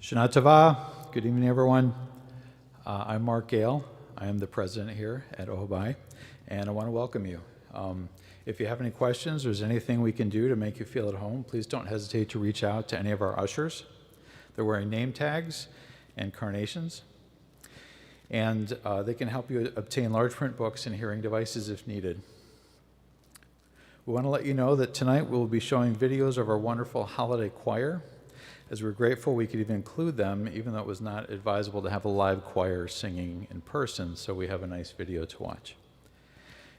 Shana Tova. Good evening, everyone. I'm Mark Gale. I am the president here at Ohabei, and I want to welcome you. If you have any questions or there's anything we can do to make you feel at home, please don't hesitate to reach out to any of our ushers. They're wearing name tags and carnations, and they can help you obtain large print books and hearing devices if needed. We want to let you know that tonight we'll be showing videos of our wonderful holiday choir, as we're grateful we could even include them, even though it was not advisable to have a live choir singing in person, so we have a nice video to watch.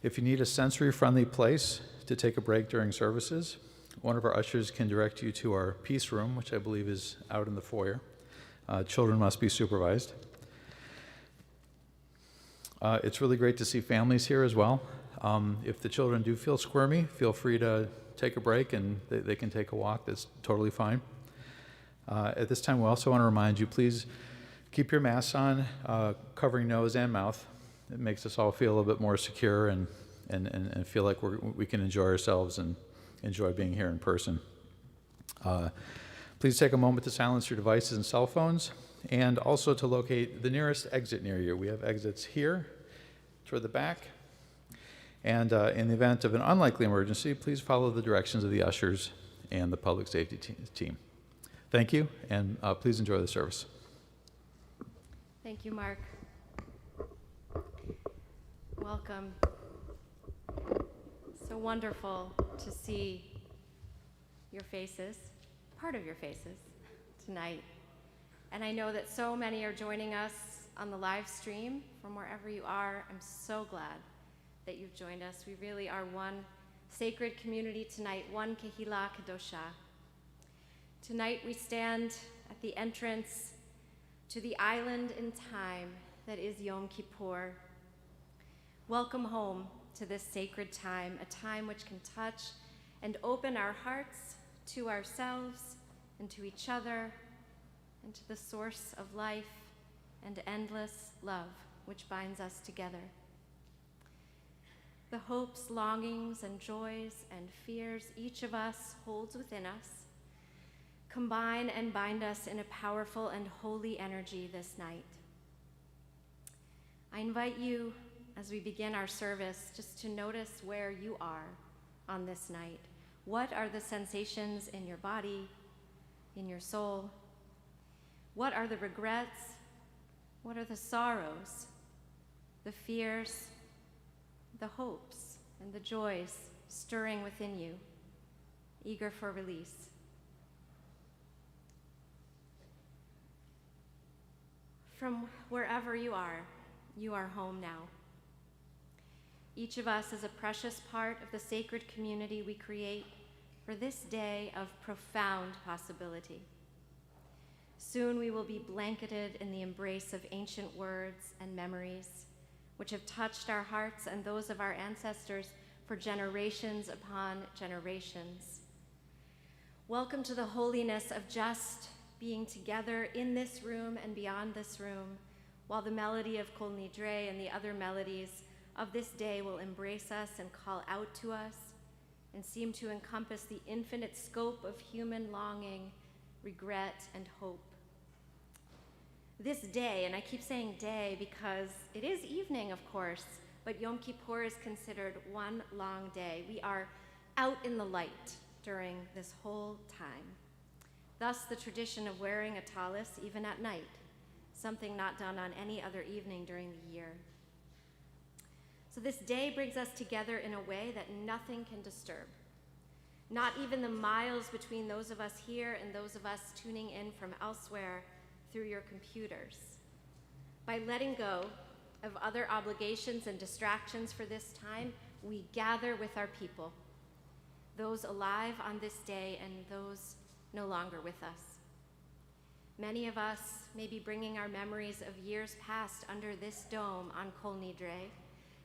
If you need a sensory-friendly place to take a break during services, one of our ushers can direct you to our peace room, which I believe is out in the foyer. Children must be supervised. It's really great to see families here as well. If the children do feel squirmy, feel free to take a break and they can take a walk. That's totally fine. At this time, we also want to remind you, please keep your masks on, covering nose and mouth. It makes us all feel a little bit more secure and feel like we can enjoy ourselves and enjoy being here in person. Please take a moment to silence your devices and cell phones, and also to locate the nearest exit near you. We have exits here, toward the back. And in the event of an unlikely emergency, please follow the directions of the ushers and the public safety team. Thank you, and please enjoy the service. Thank you, Mark. Welcome. So wonderful to see your faces, part of your faces, tonight. And I know that so many are joining us on the live stream from wherever you are. I'm so glad that you've joined us. We really are one sacred community tonight, one Kehila Kadosha. Tonight we stand at the entrance to the island in time that is Yom Kippur. Welcome home to this sacred time, a time which can touch and open our hearts to ourselves and to each other and to the source of life and endless love which binds us together. The hopes, longings, and joys and fears each of us holds within us combine and bind us in a powerful and holy energy this night. I invite you, as we begin our service, just to notice where you are on this night. What are the sensations in your body, in your soul? What are the regrets? What are the sorrows, the fears, the hopes, and the joys stirring within you, eager for release? From wherever you are home now. Each of us is a precious part of the sacred community we create for this day of profound possibility. Soon we will be blanketed in the embrace of ancient words and memories, which have touched our hearts and those of our ancestors for generations upon generations. Welcome to the holiness of just being together in this room and beyond this room, while the melody of Kol Nidre and the other melodies of this day will embrace us and call out to us and seem to encompass the infinite scope of human longing, regret, and hope. This day, and I keep saying day because it is evening, of course, but Yom Kippur is considered one long day. We are out in the light during this whole time. Thus, the tradition of wearing a tallis even at night, something not done on any other evening during the year. So this day brings us together in a way that nothing can disturb. Not even the miles between those of us here and those of us tuning in from elsewhere through your computers. By letting go of other obligations and distractions for this time, we gather with our people, those alive on this day and those no longer with us. Many of us may be bringing our memories of years past under this dome on Kol Nidre,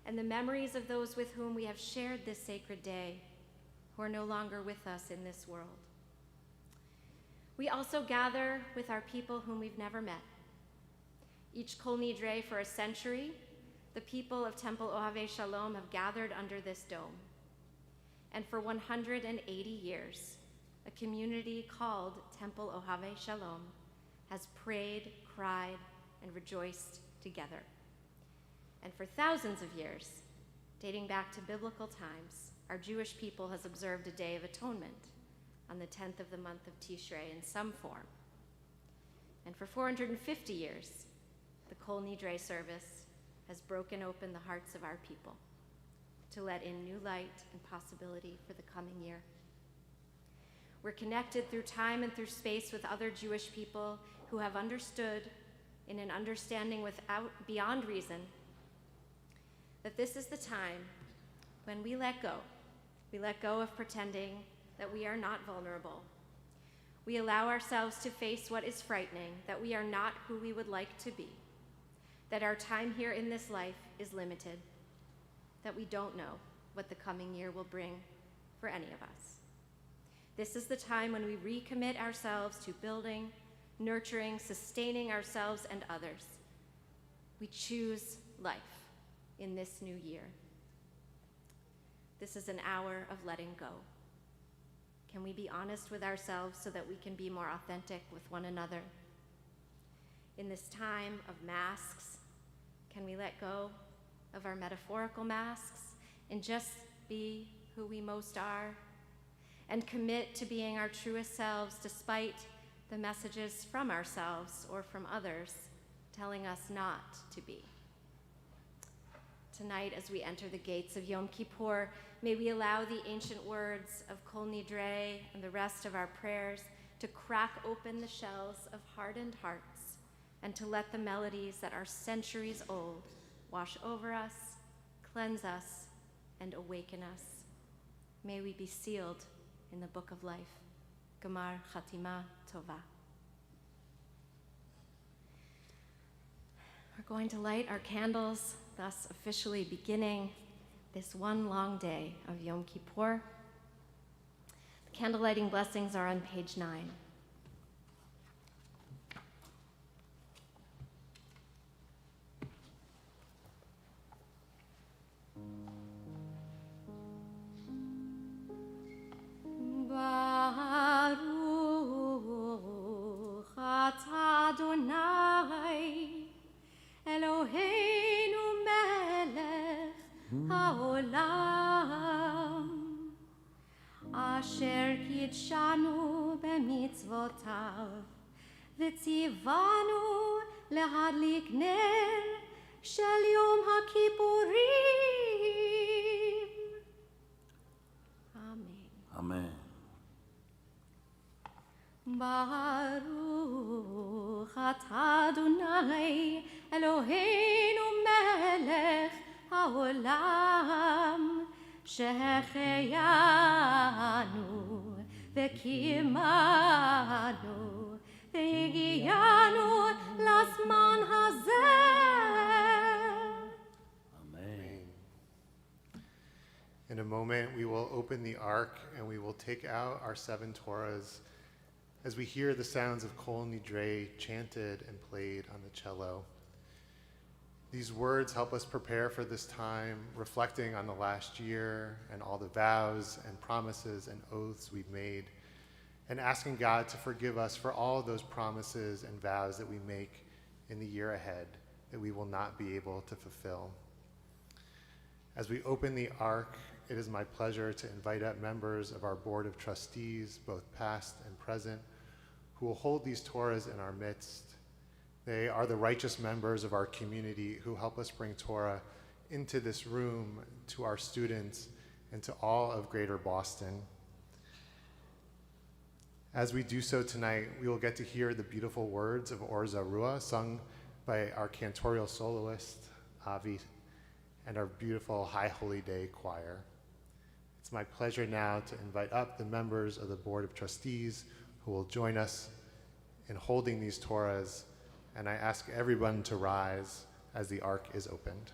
and the memories of those with whom we have shared this sacred day, who are no longer with us in this world. We also gather with our people whom we've never met. Each Kol Nidre for a century, the people of Temple Ohabei Shalom have gathered under this dome. And for 180 years, a community called Temple Ohabei Shalom has prayed, cried, and rejoiced together. And for thousands of years, dating back to biblical times, our Jewish people has observed a Day of Atonement on the 10th of the month of Tishrei in some form. And for 450 years, the Kol Nidre service has broken open the hearts of our people to let in new light and possibility for the coming year. We're connected through time and through space with other Jewish people who have understood, in an understanding beyond reason, that this is the time when we let go. We let go of pretending that we are not vulnerable. We allow ourselves to face what is frightening, that we are not who we would like to be, that our time here in this life is limited, that we don't know what the coming year will bring for any of us. This is the time when we recommit ourselves to building, nurturing, sustaining ourselves and others. We choose life in this new year. This is an hour of letting go. Can we be honest with ourselves so that we can be more authentic with one another? In this time of masks, can we let go of our metaphorical masks and just be who we most are, and commit to being our truest selves despite the messages from ourselves or from others telling us not to be? Tonight, as we enter the gates of Yom Kippur, may we allow the ancient words of Kol Nidre and the rest of our prayers to crack open the shells of hardened hearts and to let the melodies that are centuries old wash over us, cleanse us, and awaken us. May we be sealed in the book of life. Gemar Chatima Tova. We're going to light our candles, thus officially beginning this one long day of Yom Kippur. The candle lighting blessings are on page 9. Baruch atah Adonai Eloheinu melech haolam asher kidshanu b'mitzvotav v'tzivanu lehadlik ner shel Yom HaKippurim. Amen. Amen. Baruch atah Adonai Eloheinu melech haolam שהחיינו וקיימנו והגיענו לזמן הזה. Amen. In a moment, we will open the ark and we will take out our 7 Torahs as we hear the sounds of Kol Nidre chanted and played on the cello. These words help us prepare for this time, reflecting on the last year and all the vows and promises and oaths we've made, and asking God to forgive us for all those promises and vows that we make in the year ahead that we will not be able to fulfill. As we open the ark, it is my pleasure to invite up members of our Board of Trustees, both past and present, who will hold these Torahs in our midst. They are the righteous members of our community who help us bring Torah into this room to our students and to all of Greater Boston. As we do so tonight, we will get to hear the beautiful words of Or Zarua sung by our cantorial soloist, Avi, and our beautiful High Holy Day choir. It's my pleasure now to invite up the members of the Board of Trustees who will join us in holding these Torahs, and I ask everyone to rise as the ark is opened.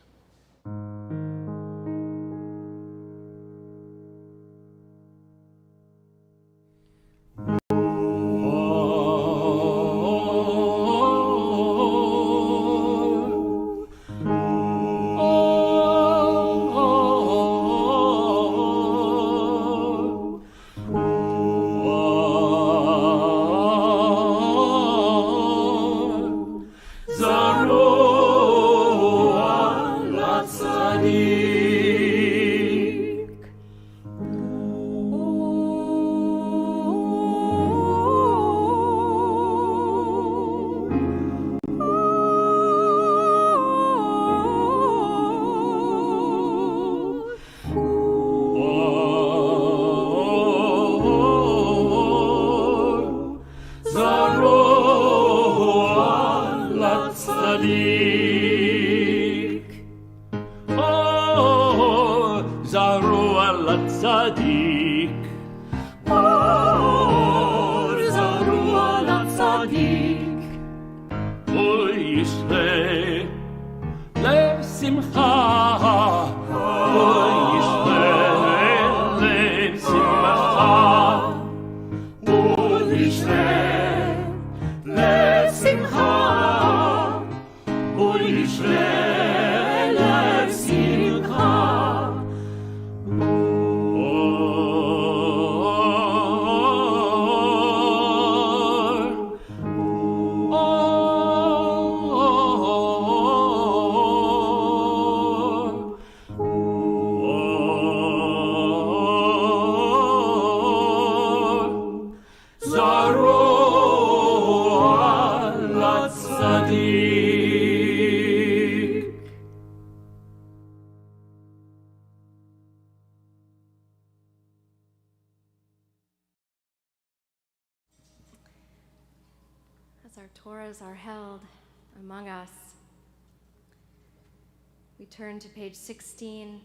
As our Torahs are held among us, we turn to page 16,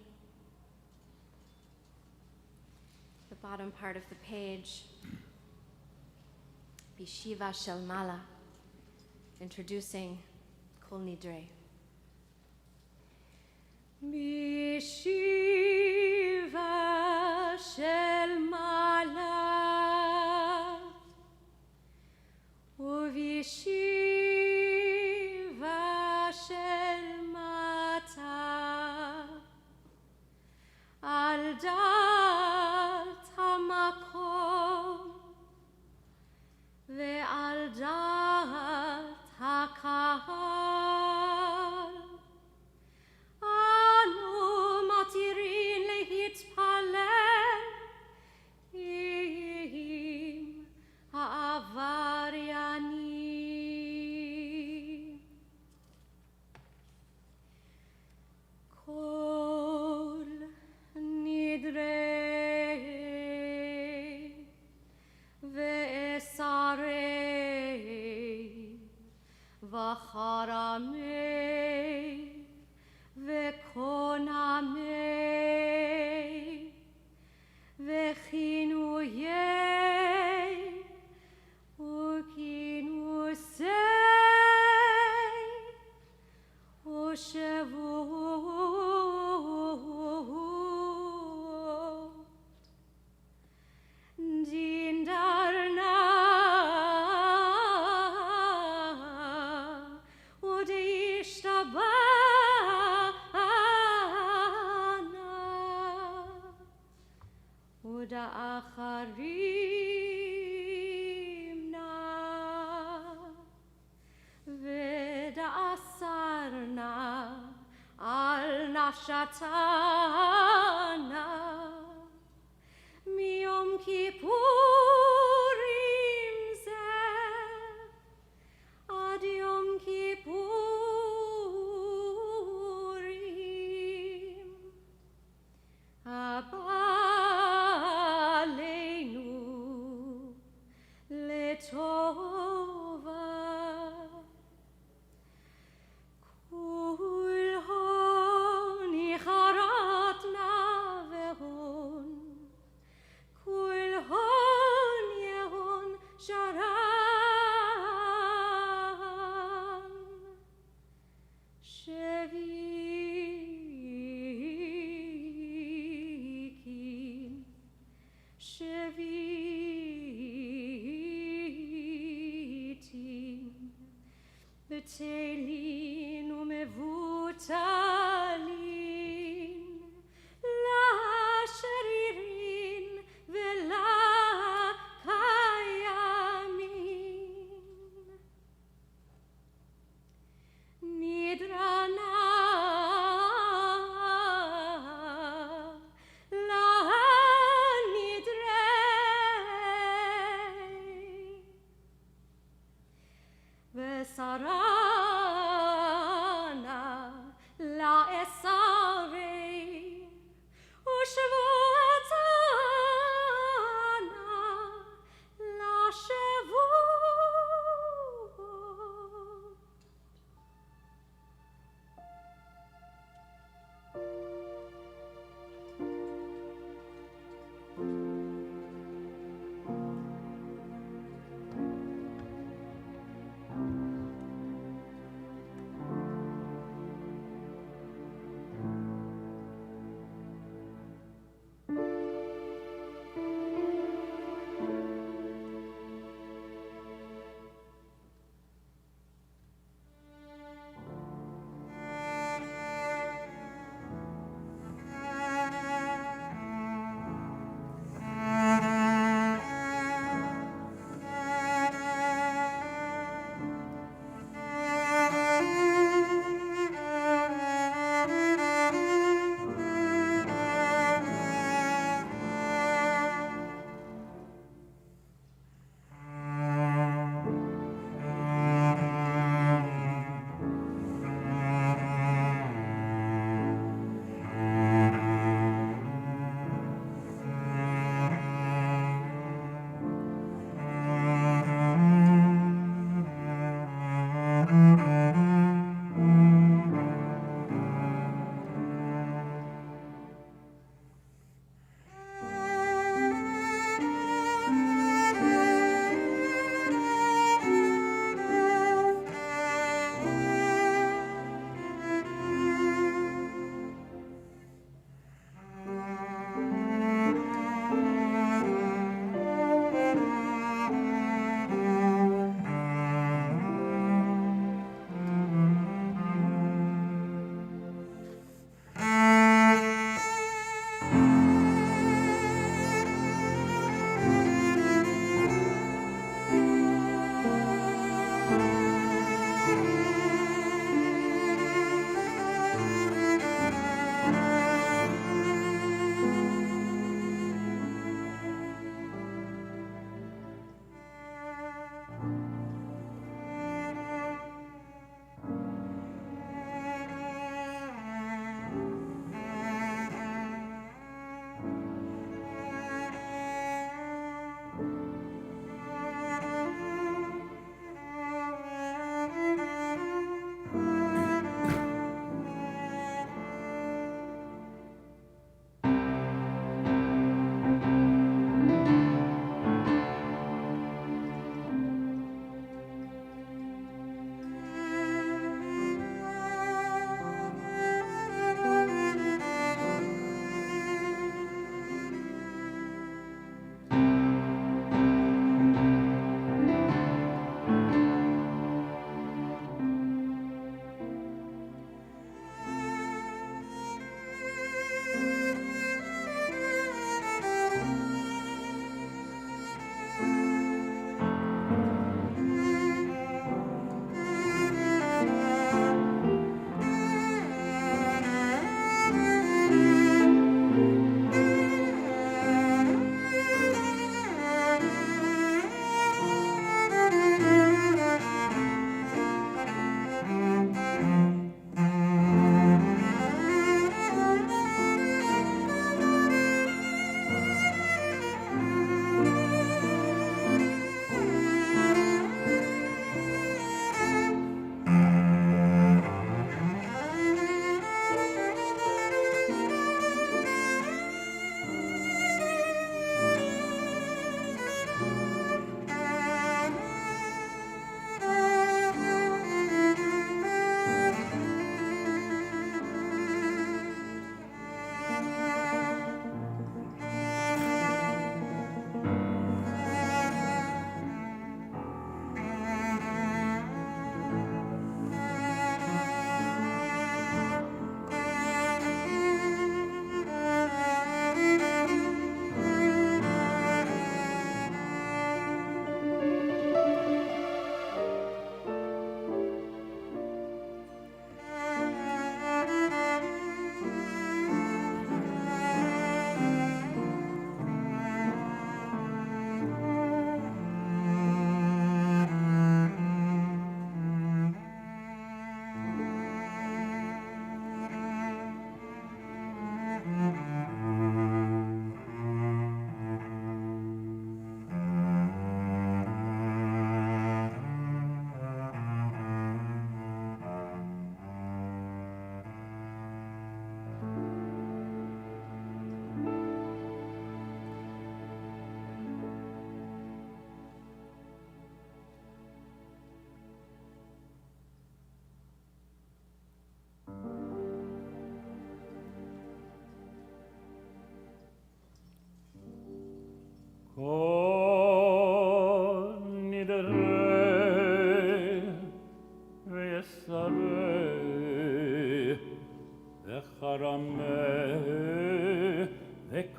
the bottom part of the page, Bishiva Shel Mala, introducing Kol Nidre. Bishiva Shel Mala Uvishiva Shel Mata Al Dat HaMakom Ve'al Dat HaKahal Anu matirin lehitpalel im ha'avaryanim. Kol Nidre ve'esarei v'charamei ve'konamei ve'chinuyei u'kinusei u'shavut din darna Uda acharimna Veda asarna Al nafshatana Miyom Kippurim zeh Ad Yom Kippurim Aleinu letova kul honi charatna vehon kul hon yehon sharan Shevitim Betelin umevutalin La sharirin vela kayamin Nidrana La Nidre Vesarana La Esarei Ushvuatana La Shavut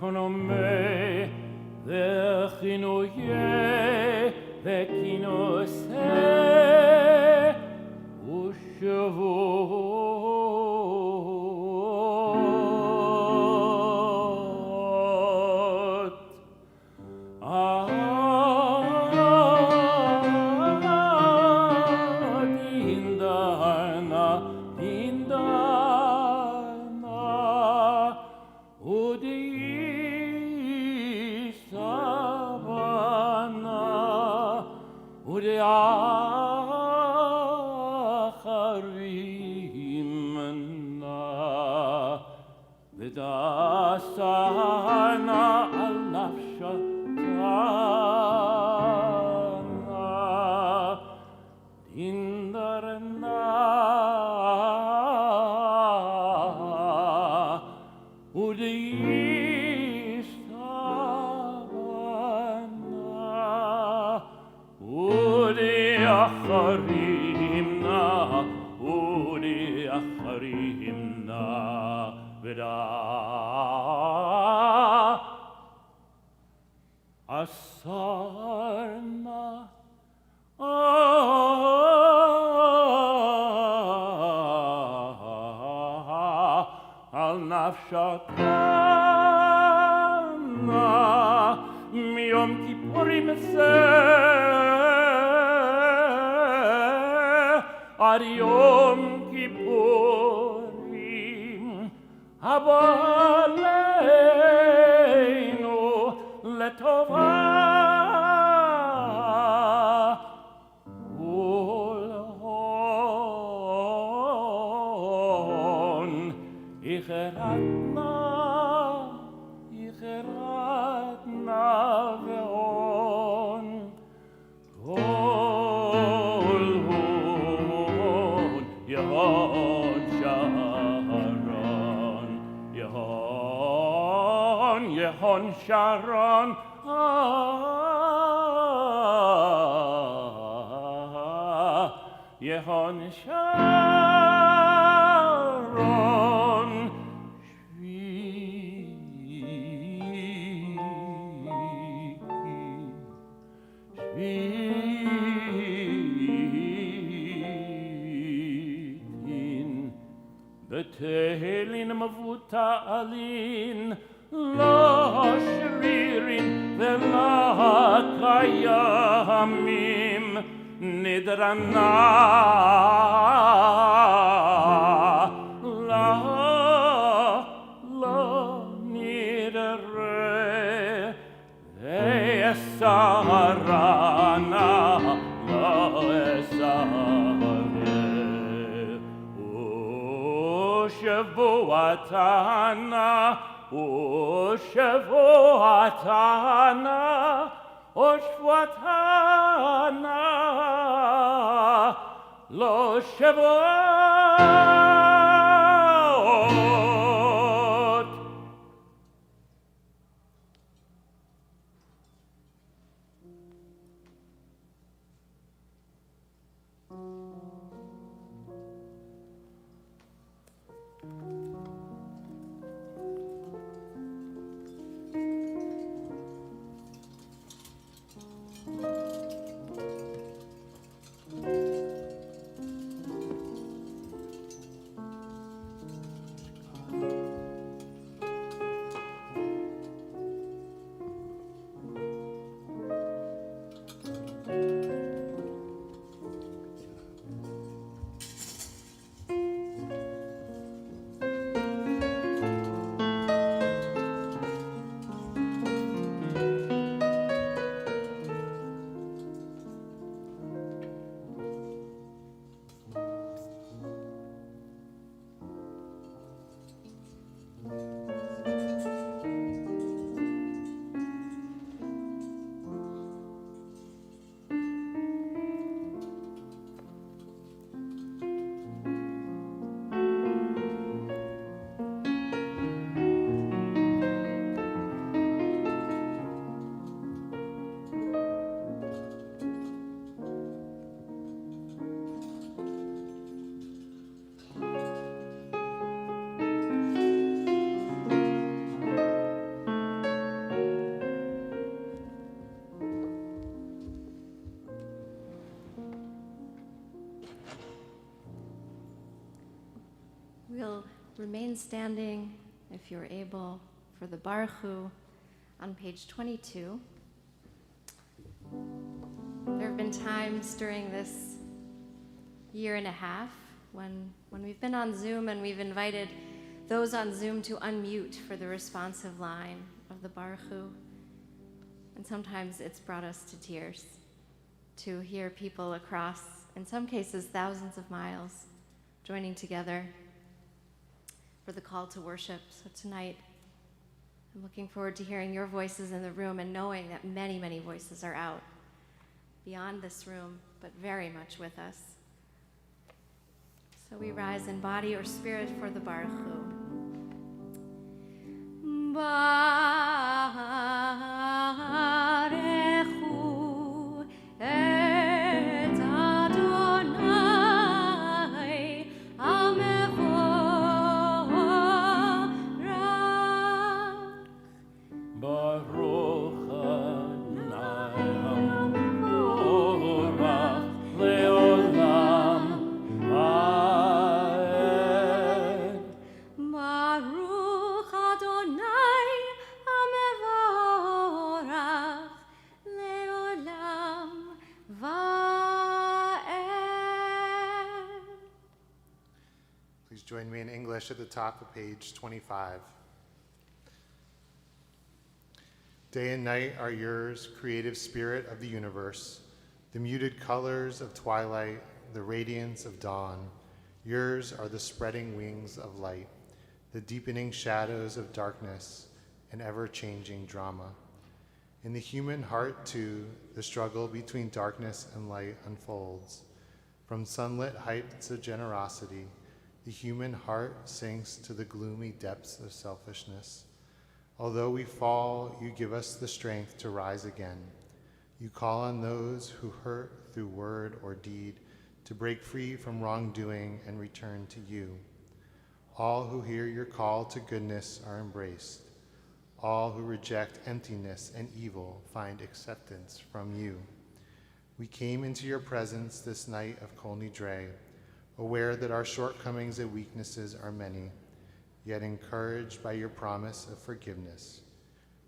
economy, the chinoye, the kinose, ushavot. Dindana, dindana, udi savana, udi acharimna, vidasana al nafshatana, dindarna, udi savana, udi acharimna, udi acharimna, vida asarna, al nafshatana, miyom kippurim ad yom kippurim, abaleinu letova, ulhon icheratna ve'on, kol hon yehon sharon, yehon sharon, yehon sharon, shvikin, betehelin mavuta'alin, la shririn vela kayamim, nidrana, la nidre, esarana, la esare, ushavuatana, ushavuatana, ushvatana, lo shavot. We'll remain standing, if you're able, for the Baruch Hu on page 22. There have been times during this year and a half when we've been on Zoom and we've invited those on Zoom to unmute for the responsive line of the Baruch Hu. And sometimes it's brought us to tears to hear people across, in some cases, thousands of miles joining together for the call to worship. So tonight, I'm looking forward to hearing your voices in the room and knowing that many, many voices are out beyond this room, but very much with us. So we rise in body or spirit for the Baruch Hu. Baruch Hu et Adonai HaMevorach. Baruch Adonai HaMevorach leolam vaed. Baruch Adonai HaMevorach leolam vaed. Please join me in English at the top of page 25. Day and night are yours, creative spirit of the universe, the muted colors of twilight, the radiance of dawn. Yours are the spreading wings of light, the deepening shadows of darkness, and ever-changing drama. In the human heart, too, the struggle between darkness and light unfolds. From sunlit heights of generosity, the human heart sinks to the gloomy depths of selfishness. Although we fall, you give us the strength to rise again. You call on those who hurt through word or deed to break free from wrongdoing and return to you. All who hear your call to goodness are embraced. All who reject emptiness and evil find acceptance from you. We came into your presence this night of Kol Nidre, aware that our shortcomings and weaknesses are many, yet encouraged by your promise of forgiveness.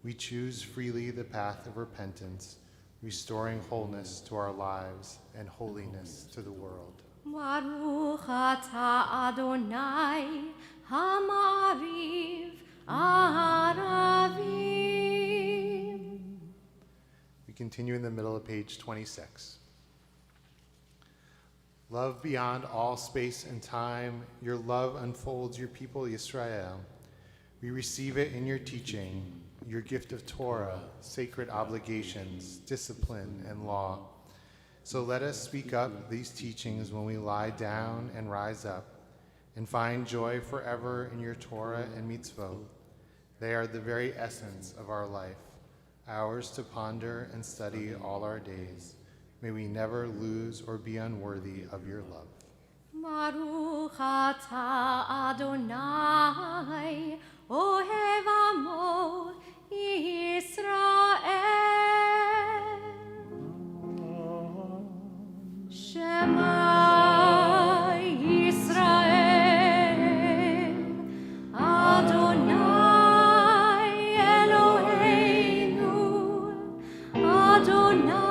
We choose freely the path of repentance, restoring wholeness to our lives and holiness to the world. Baruch atah Adonai HaMa'ariv Aravim. We continue in the middle of page 26. Love beyond all space and time, your love unfolds your people Yisrael. We receive it in your teaching, your gift of Torah, sacred obligations, discipline, and law. So let us speak up these teachings when we lie down and rise up, and find joy forever in your Torah and mitzvot. They are the very essence of our life, ours to ponder and study all our days. May we never lose or be unworthy of your love. Baruch atah Adonai Ohev Amo Yisrael. Shema Yisrael Adonai Eloheinu Adonai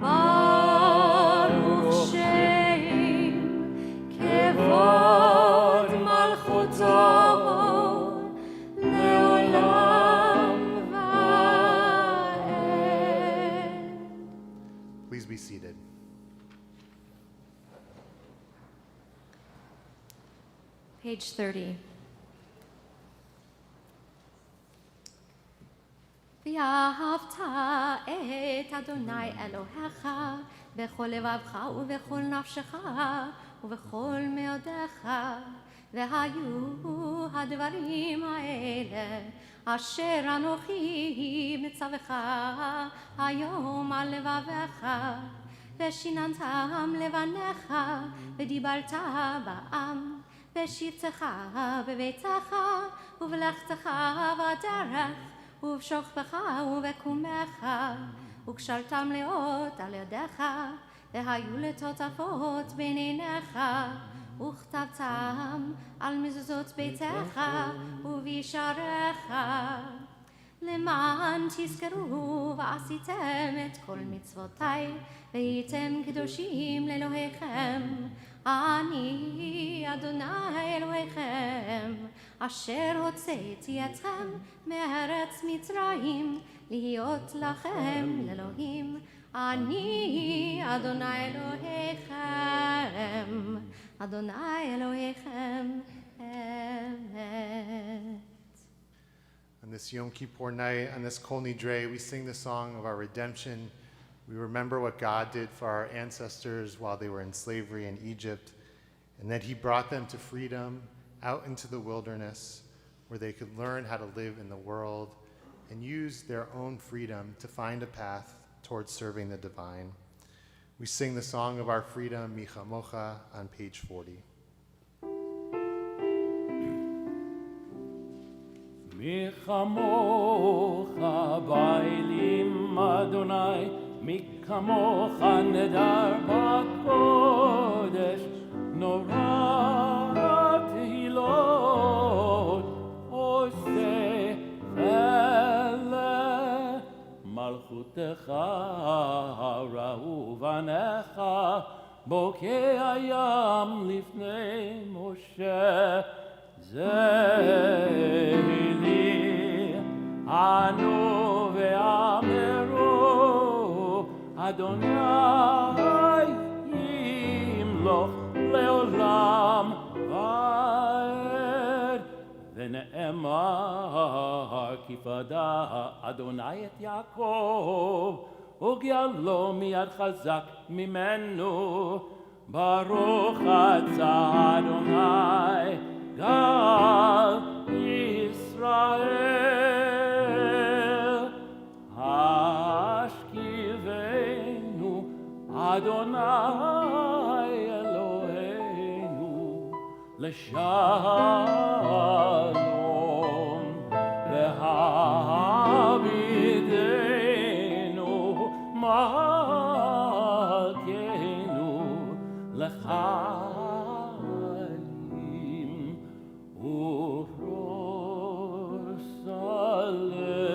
Baruch Shem Kevod Malchuto Leolam Vaed. Please be seated. Page 30. ואהבת את אדוני אלוהיך בכל לבבך ובכל נפשך ובכל מאודיך. והיו הדברים האלה אשר אנוכי מצווך היום על לבביך, ושיננתם לבניך ודיברת בעם בשבתך בביתך ובלכתך בדרך ובשוכבך ובקומך, וקשרתם לאות על ידיך והיו לטוטפות בין עיניך, וכתבתם על מזוזות ביתך ובישעריך, למען תזכרו ועשיתם את כל מצוותיי, והייתם קדושים לאלוהיכם. אני אדוני אלוהיכם, אשר הוצאתי אתכם מארץ מצרים, להיות לכם לאלוהים. אני אדוני אלוהיכם, אדוני אלוהיכם אמת. On this Yom Kippur night, on this Kol Nidre, we sing the song of our redemption. We remember what God did for our ancestors while they were in slavery in Egypt, and that he brought them to freedom out into the wilderness where they could learn how to live in the world and use their own freedom to find a path towards serving the divine. We sing the song of our freedom, Mi Chamocha, on page 40. מי כמוך באלים אדוני, מי כמוך נדר בקודש, נורא תהילות עושה פלא. מלכותך ראו בניך, בוקע ים לפני משה. זהילי ענו ואמרו, אדוני ימלוך לעולם ועד. ונאמר כי פדה אדוני את יעקב, וגאלו מיד חזק ממנו. ברוך אתה אדוני גל ישראל, השכיבנו אדוני אלוהינו לשלום, והעבידנו מלכנו לחיים ופרוס עלינו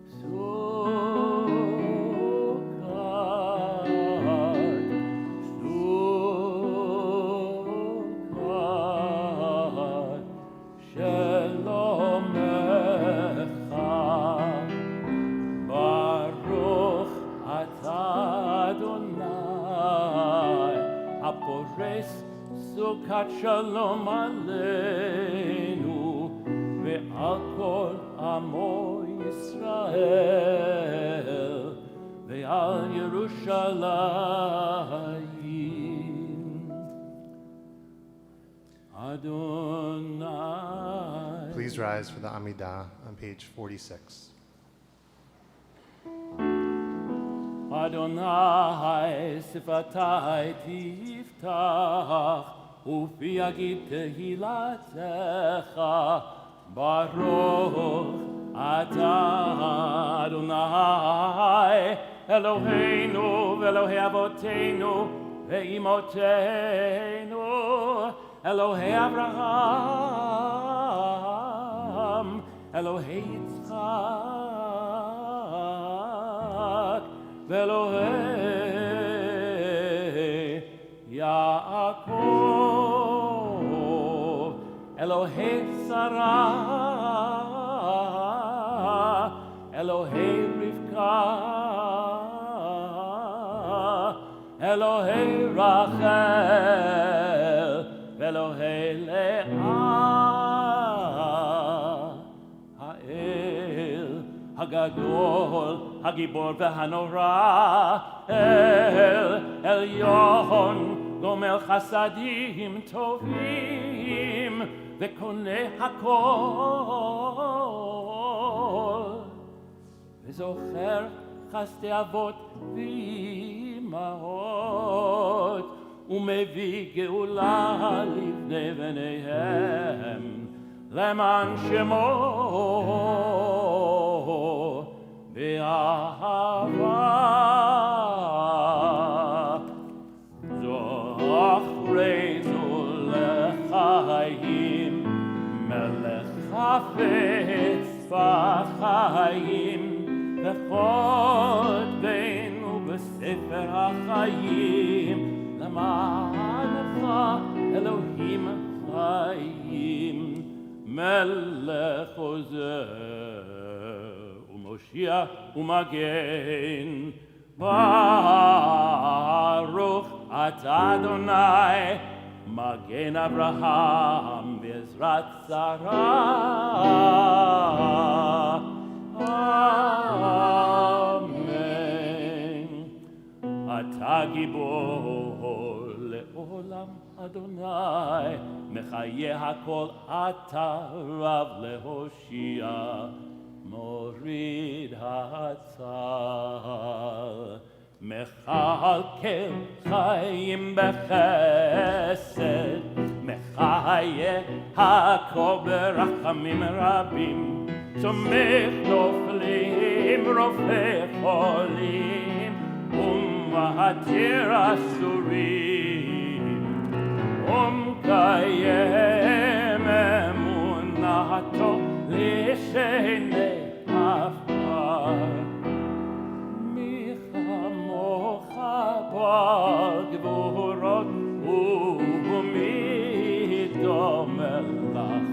סוכת שלומך. ברוך אתה אדוני הפורס סוכת שלום עלינו ועל כל עמו ישראל ועל ירושלים. אדוני. Please rise for the Amidah on page 46. אדוני שפתי תפתח ופי יגיד תהילתך. ברוך אתה אדוני אלוהינו ואלוהי אבותינו ואימותינו, אלוהי אברהם, אלוהי יצחק ואלוהי יעקב, אלוהי שרה, אלוהי רבקה, אלוהי רחל ואלוהי לאה. האל הגדול, הגיבור והנורא, אל עליון, גומל חסדים טובים וקונה הכל, וזוכר חסדי אבות ואימהות, ומביא גאולה לבני בניהם למען שמו באהבה וכותבנו בספר החיים, למענך אלוהים חיים, מלך עוזר ומושיע ומגן. ברוך אתה אדוני, מגן אברהם בעזרת שרה. אמן. אתה גיבור לעולם אדוני, מחיה הכל אתה רב להושיע, מוריד הצער. מכלכל חיים בחסד, מחיה הכל ברחמים רבים, צומח נופלים רופא חולים, ומתיר אסורים, ומקיים אמונתו לשני עפר. בגבורות ובמידו מלך,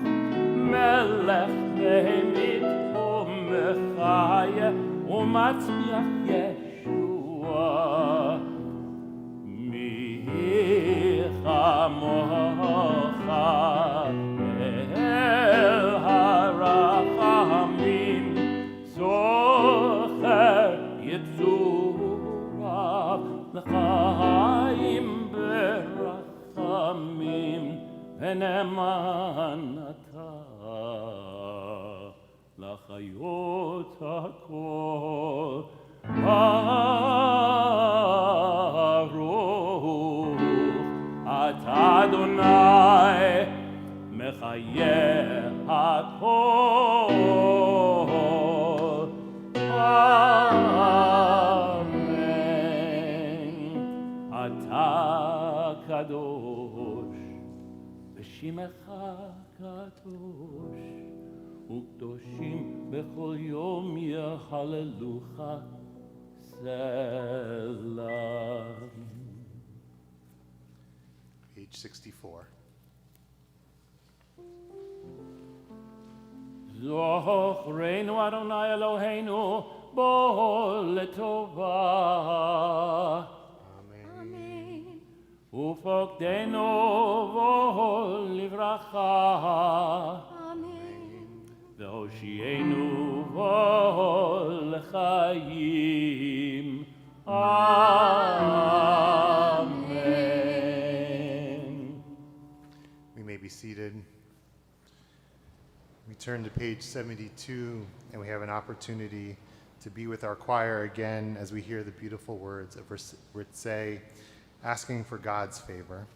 מלך באמת ומחיה ומצמיח ישוע. מי כמוך אל הרחמים, זוכר יצוריו לחיים ברחמים, ונאמן אתה לחיות הכל. ברוך אתה אדוני, מחיה הכל. אתה קדוש, ושמך קדוש, וקדושים בכל יום יהללוך. סלם. Page 64. זוכרנו אדוני אלוהינו בו לטובה, Amen. ופוקדנו בו לברכה, Amen. והושיענו בו לחיים. Amen. We may be seated. We turn to page 72, and we have an opportunity to be with our choir again as we hear the beautiful words of Ritzay, asking for God's favor.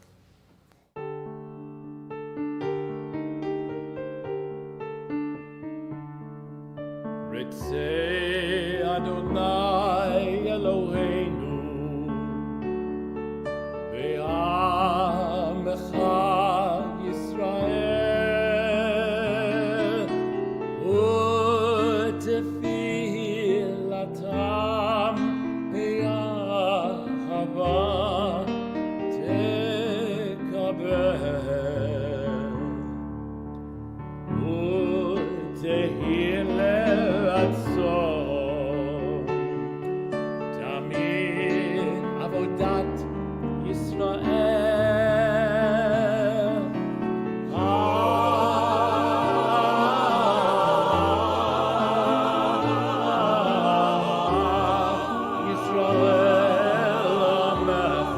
Ritzay Adonai Eloheinu, ve'amecha Yisrael, u'tefilatam be'ahava tekabel, u'tehilel תמיד עבודת ישראל. ישראל עמך,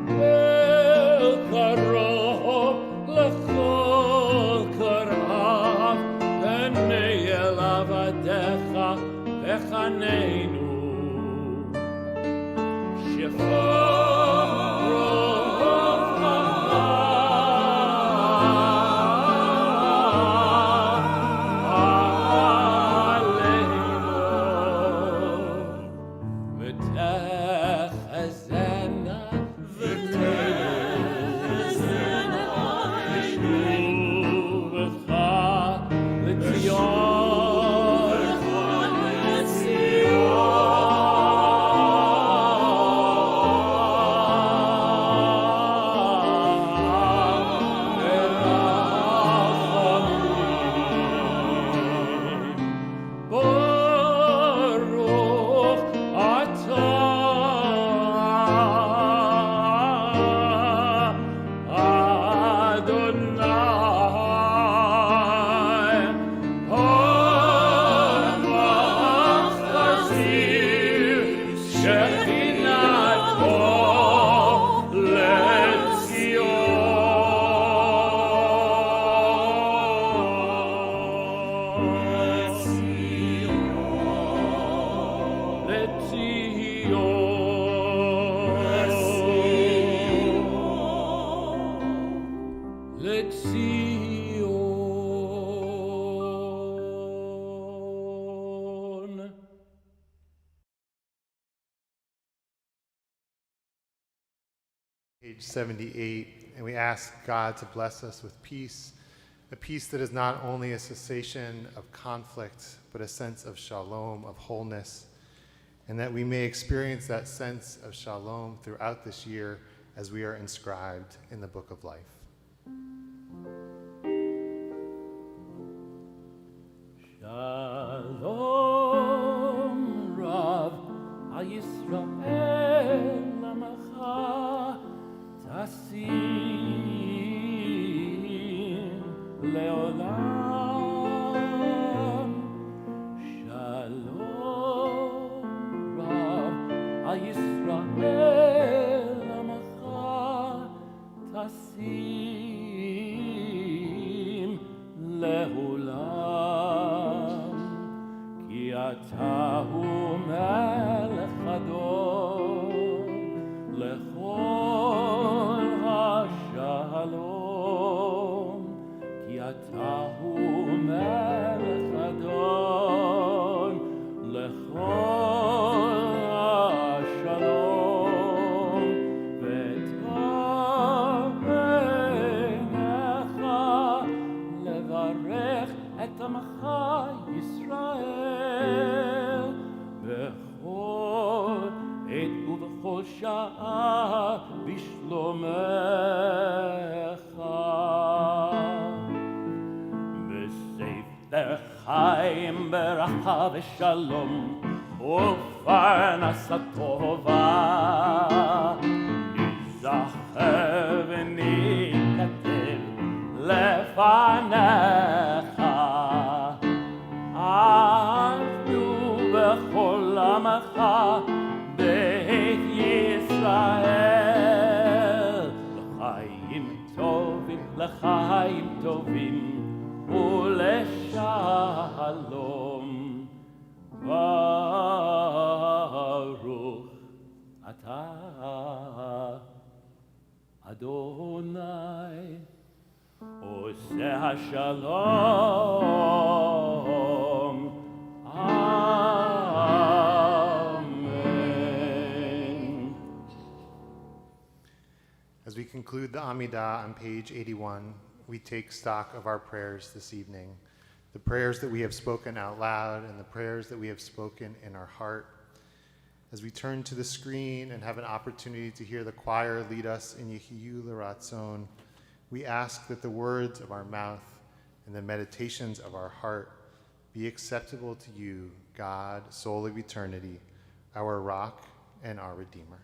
אל קרוב לכל קרב, פני אל עבדיך וחננו. שפר רוחך עלינו, ותחזינה לשובך לציון. Page 78, and we ask God to bless us with peace, a peace that is not only a cessation of conflict, but a sense of shalom, of wholeness, and that we may experience that sense of shalom throughout this year as we are inscribed in the Book of Life. Shalom Rav HaYisrael Lamacha Tasim Leolam. Shalom Rav HaYisrael Lamacha Tasim Leolam. Ki atahu melech adon lechol hashalom. Ki atahu melech adon lechol hashalom. V'tavenecha levarech et amcha Yisrael bechol עת ובכל שעה בשלומך. בספר חיים ברכה ושלום ופרנסה טובה, ניזכר וניכתב לפניך. עבדו בכל עמך בית ישראל, לחיים טובים ולשלום. ברוך אתה אדוני עושה השלום. Amen. As we conclude the Amidah on page 81, we take stock of our prayers this evening, the prayers that we have spoken out loud and the prayers that we have spoken in our heart. As we turn to the screen and have an opportunity to hear the choir lead us in Yehiyu L'Ratzon, we ask that the words of our mouth and the meditations of our heart be acceptable to you, God, soul of eternity, our rock and our Redeemer.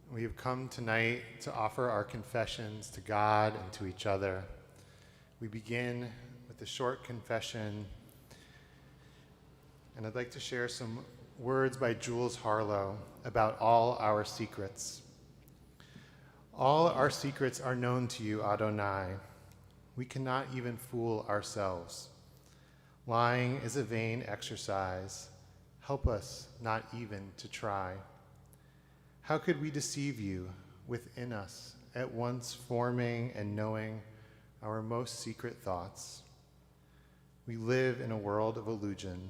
We have come tonight to offer our confessions to God and to each other. We begin with a short confession, and I'd like to share some words by Jules Harlow about all our secrets. All our secrets are known to you, Adonai. We cannot even fool ourselves. Lying is a vain exercise. Help us not even to try. How could we deceive you within us, at once forming and knowing our most secret thoughts? We live in a world of illusion.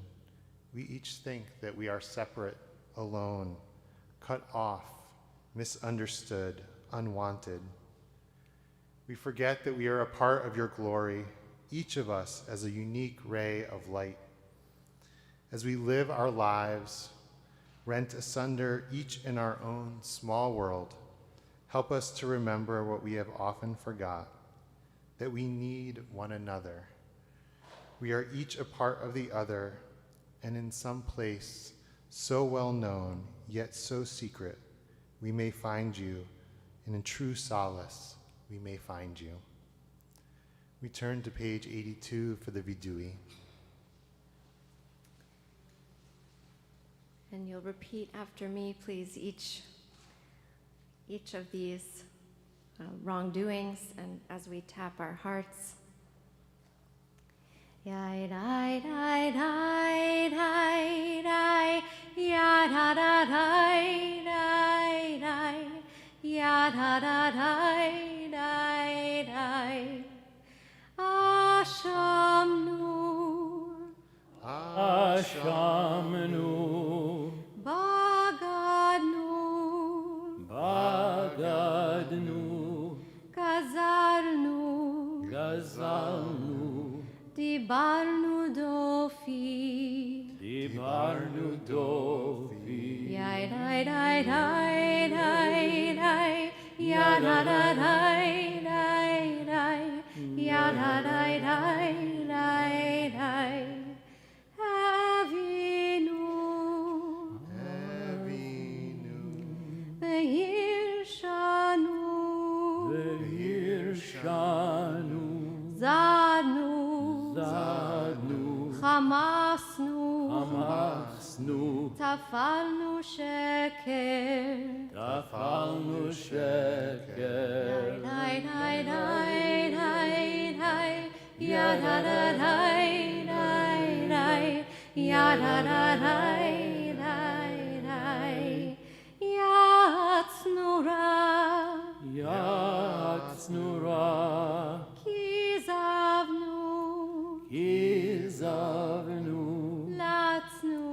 We each think that we are separate, alone, cut off, misunderstood, unwanted. We forget that we are a part of your glory, each of us as a unique ray of light. As we live our lives, rent asunder, each in our own small world, help us to remember what we have often forgot, that we need one another. We are each a part of the other, and in some place so well known, yet so secret, we may find you, and in true solace, we may find you. We turn to page 82 for the Vidui. And you'll repeat after me, please, each of these wrongdoings, and as we tap our hearts. Yai dai dai dai dai dai, ya da da dai dai dai, ya da da dai dai dai. Ashamnu, Ashamnu, Bagadnu, Bagadnu, Gazarnu, Gazalnu, Dibarnu dofi, Dibarnu Dofi, Yai dai dai dai dai dai, ya da da dai dai dai, ya da dai dai dai dai. Avinu, Behir Shanu, Behir Shanu, Zadnu, Zadnu, Hamasnu, Hamasnu, Tafalnu Sheker, Tafalnu Sheker, Dai dai dai dai dai, ya da da dai dai dai, ya da da dai dai dai, Yatznura, Yatznura, Kizavnu, Kizavnu, Latznu,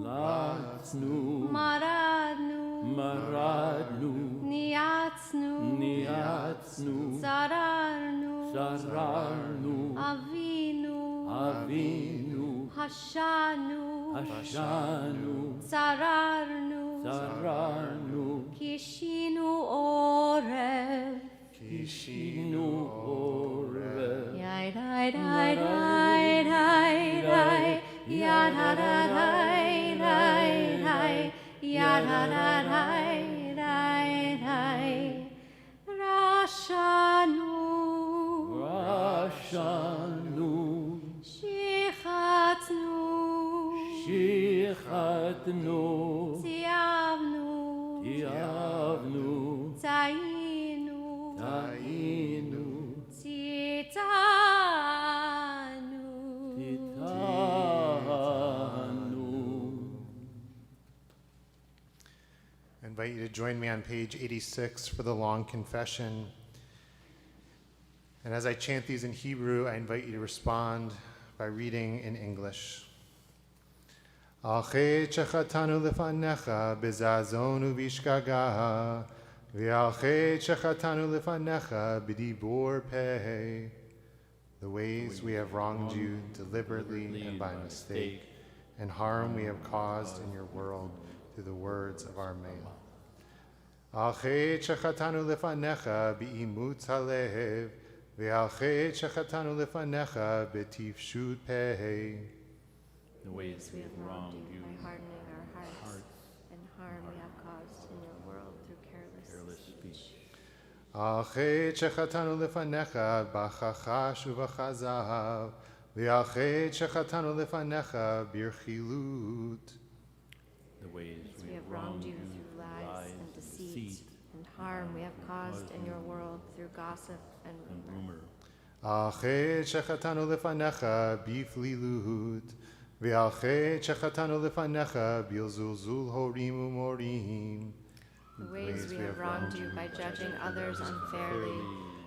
Latznu, Maradnu, Maradnu, Niatznu, Niatznu, Sararnu, Sararnu, Avinu, Avinu, Hashanu, Ashanu, Sararnu, Sararnu, Kishinu Orev, Kishinu Orev, Yai dai dai dai dai dai, ya da da dai dai dai, ya da da dai dai dai, Rashanu, Rashanu, Shichatnu, Shichatnu, Tiavnu, Tiavnu, Tainu, Tainu, Titanu. Titanu. I invite you to join me on page 86 for the long confession. And as I chant these in Hebrew, I invite you to respond by reading in English. Al chet shechatanu lefanecha bezazon uvishgaga, ve'al chet shechatanu lefanecha b'dibur peh. The ways we have wronged you deliberately and by mistake, and harm we have caused in your world through the words of our mouth. Al chet shechatanu lefanecha b'imutz halev, ve'al chet shechatanu lefanecha b'tifshut peh. The ways We we have have wronged wronged you you, by hardening our hearts, and harm we have caused in your world through careless careless speech. Al chet shechatanu lefanecha b'chachash u'b'chazav, ve'al chet shechatanu lefanecha b'chilut. The ways We have wronged you through lies and deceit, and harm we have caused in your world through gossip and and rumor. rumor. Al chet shechatanu lefanecha b'flilut, ve'al chet shechatanu lefanecha b'zulzul horim u'morim. The ways we have wronged you by judging others unfairly,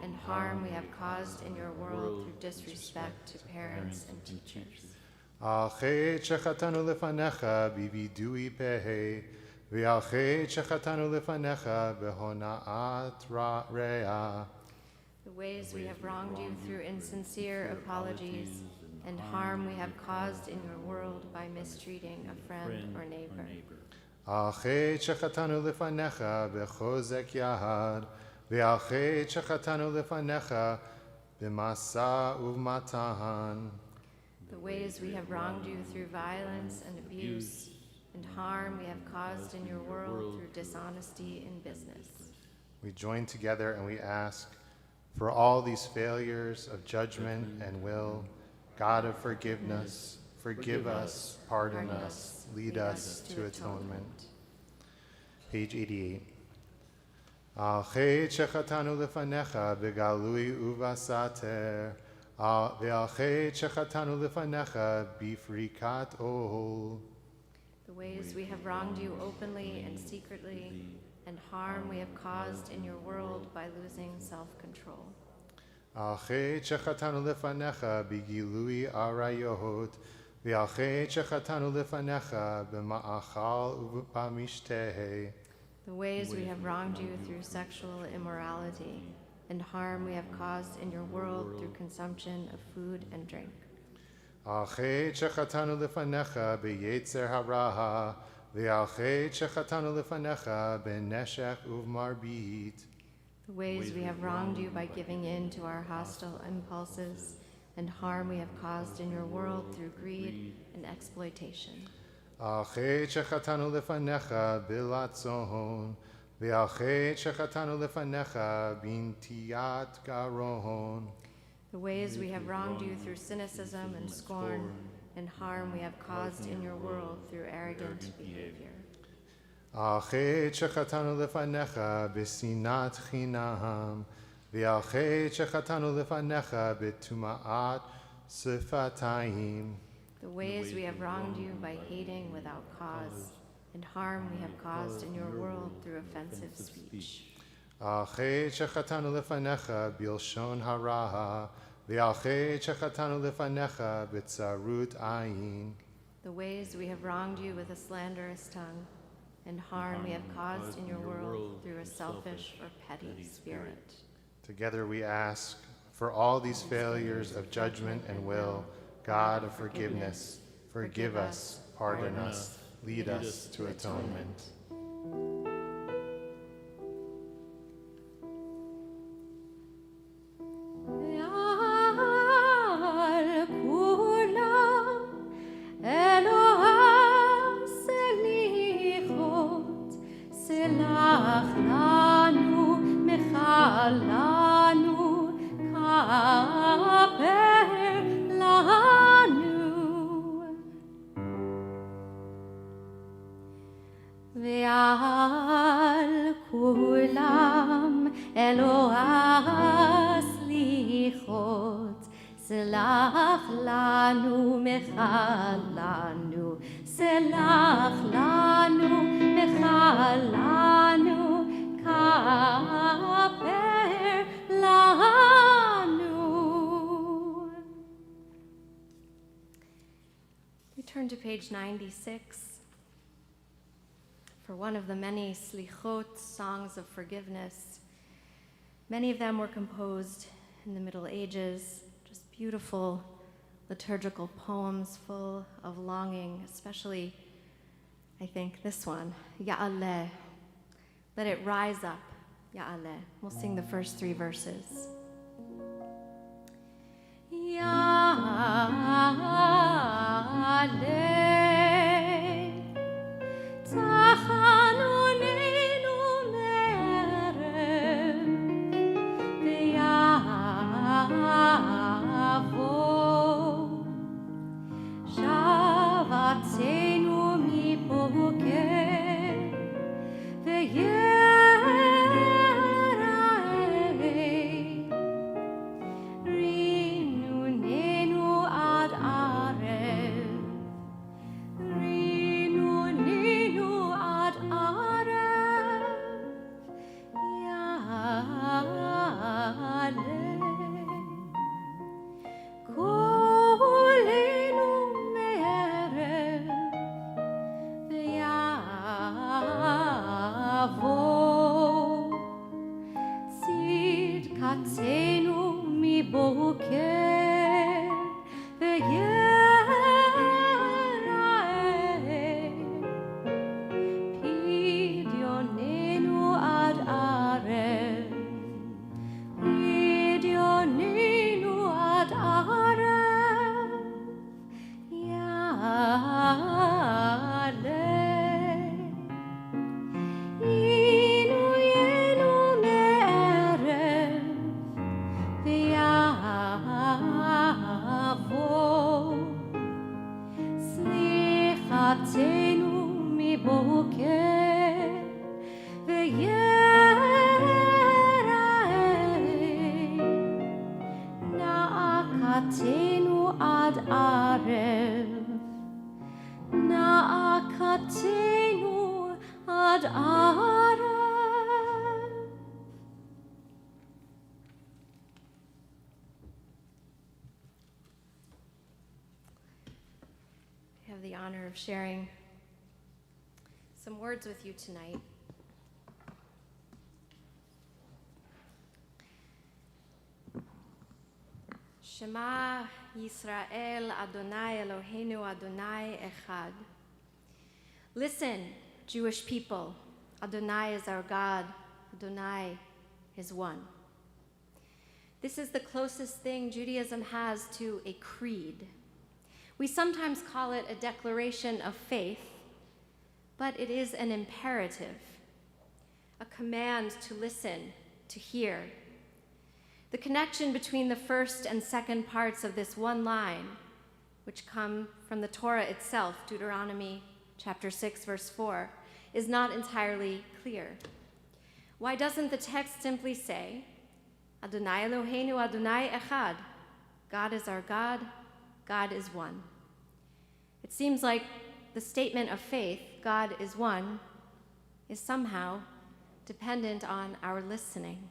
and harm we have caused in your world through disrespect to parents and teachers. על חטא שחטאנו לפניך בווידוי פה, ועל חטא שחטאנו לפניך בהונאת רע. The ways we have wronged you through insincere apologies and harm we have caused in your world by mistreating a friend or neighbor. על חטא שחטאנו לפניך בחוזק יד, ועל חטא שחטאנו לפניך במשא ובמתן. The ways we have wronged you through violence and abuse and harm we have caused in your world through dishonesty in business. We join together and we ask for all these failures of judgment and will, God of forgiveness, forgive us, pardon us, lead us to atonement. Page 88. על חטא שחטאנו לפניך בגלוי ובסתר, ועל חטא שחטאנו לפניך בפריקת עול. The ways we have wronged you openly and secretly, and harm we have caused in your world by losing self-control. על חטא שחטאנו לפניך בגילוי עריות, ועל חטא שחטאנו לפניך במאכל ובמשתה. The ways we have wronged you through sexual immorality, and harm we have caused in your world through consumption of food and drink. על חטא שחטאנו לפניך ביצר הרע, ועל חטא שחטאנו לפניך בנשק ובמרבית. The ways we have wronged you by giving in to our hostile impulses, and harm we have caused in your world through greed and exploitation. על חטא שחטאנו לפניך ברצון, ועל חטא שחטאנו לפניך בנטיית גרון. The ways we have wronged you through cynicism and scorn, and harm we have caused in your world through arrogant behavior. על חטא שחטאנו לפניך בשנאת חינם, ועל חטא שחטאנו לפניך בטומאת שפתיים. The ways we have wronged you by hating without cause, and harm we have caused in your world through offensive speech. על חטא שחטאנו לפניך בלשון הרע, ועל חטא שחטאנו לפניך בצרות עין. The ways we have wronged you with a slanderous tongue, and harm we have caused in your world through a selfish or petty spirit. Together we ask for all these failures of judgment and will, God of forgiveness, forgive us, pardon us, lead us to atonement. ועל כולם אלוה סליחות, סלח לנו מחלנו, סלח לנו מחלנו, כפר לנו. We turn to page 96. For one of the many slichot, songs of forgiveness. Many of them were composed in the Middle Ages, just beautiful liturgical poems full of longing, especially, I think, this one, Ya'aleh. Let it rise up, Ya'aleh. We'll sing the first 3 verses. Ya'aleh. תחנוננו מערב ויבוא שבתנו מבוקר ויראה רינוננו עד ערב שיחתנו מבוקר ויראה פדיוננו עד ערב, פדיוננו עד ערב יעלה. עינוינו מערב ויעבור, סליחתנו מבוקר ויראה, נאקתנו עד ערב, נאקתנו עד ערב. I have the honor of sharing some words with you tonight. Shema Yisrael Adonai Eloheinu Adonai Echad. Listen, Jewish people, Adonai is our God, Adonai is one. This is the closest thing Judaism has to a creed. We sometimes call it a declaration of faith, but it is an imperative, a command to listen, to hear. The connection between the first and second parts of this one line, which come from the Torah itself, Deuteronomy chapter 6, verse 4, is not entirely clear. Why doesn't the text simply say, Adonai Eloheinu Adonai Echad, God is our God, God is one? It seems like the statement of faith, God is one, is somehow dependent on our listening.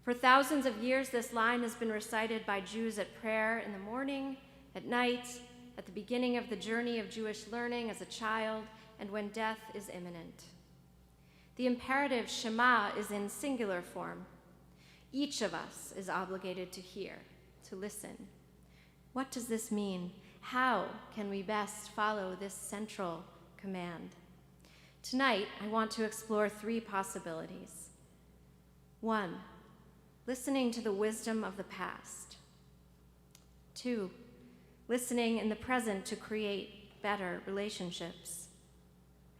For thousands of years, this line has been recited by Jews at prayer in the morning, at night, at the beginning of the journey of Jewish learning as a child, and when death is imminent. The imperative Shema is in singular form. Each of us is obligated to hear, to listen. What does this mean? How can we best follow this central command? Tonight, I want to explore three possibilities. 1, listening to the wisdom of the past. 2, listening in the present to create better relationships.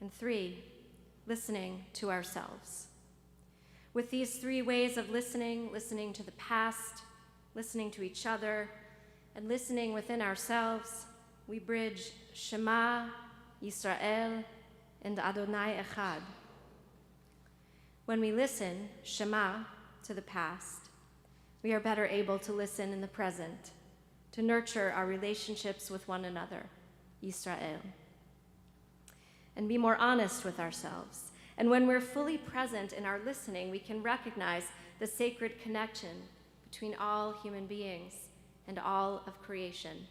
And 3, listening to ourselves. With these three ways of listening, listening to the past, listening to each other, and listening within ourselves, we bridge Shema, Yisrael, and Adonai Echad. When we listen, Shema, to the past, we are better able to listen in the present, to nurture our relationships with one another, Yisrael, and be more honest with ourselves. And when we're fully present in our listening, we can recognize the sacred connection between all human beings and all of creation.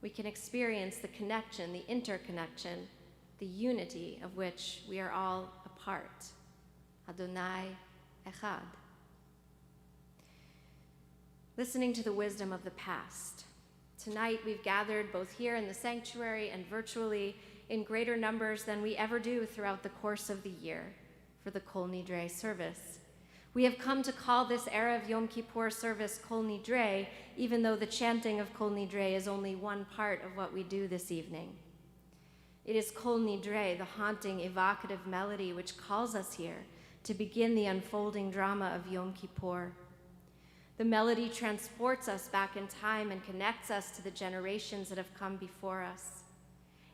We can experience the connection, the interconnection, the unity of which we are all a part. Adonai Echad. Listening to the wisdom of the past. Tonight we've gathered both here in the sanctuary and virtually in greater numbers than we ever do throughout the course of the year for the Kol Nidre service. We have come to call this Erev Yom Kippur service Kol Nidre, even though the chanting of Kol Nidre is only one part of what we do this evening. It is Kol Nidre, the haunting, evocative melody which calls us here to begin the unfolding drama of Yom Kippur. The melody transports us back in time and connects us to the generations that have come before us.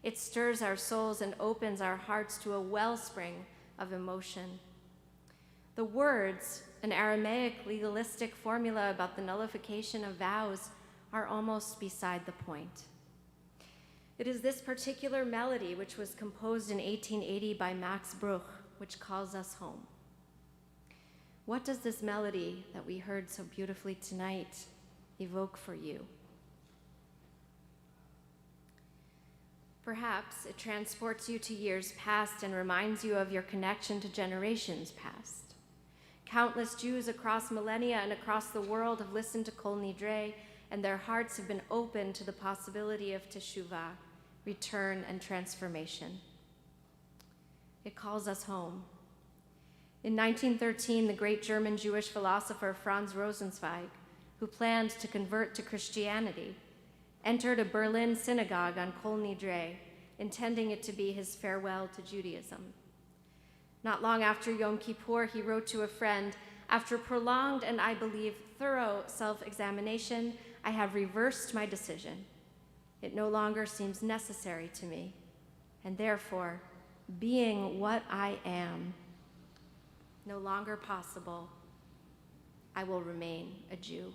It stirs our souls and opens our hearts to a wellspring of emotion. The words, an Aramaic legalistic formula about the nullification of vows, are almost beside the point. It is this particular melody, which was composed in 1880 by Max Bruch, which calls us home. What does this melody that we heard so beautifully tonight evoke for you? Perhaps it transports you to years past and reminds you of your connection to generations past. Countless Jews across millennia and across the world have listened to Kol Nidre, and their hearts have been open to the possibility of teshuvah, return and transformation. It calls us home. In 1913, the great German Jewish philosopher Franz Rosenzweig, who planned to convert to Christianity, entered a Berlin synagogue on Kol Nidre, intending it to be his farewell to Judaism. Not long after Yom Kippur, he wrote to a friend, "After prolonged and, I believe, thorough self-examination, I have reversed my decision. It no longer seems necessary to me, and therefore, being what I am, no longer possible, I will remain a Jew."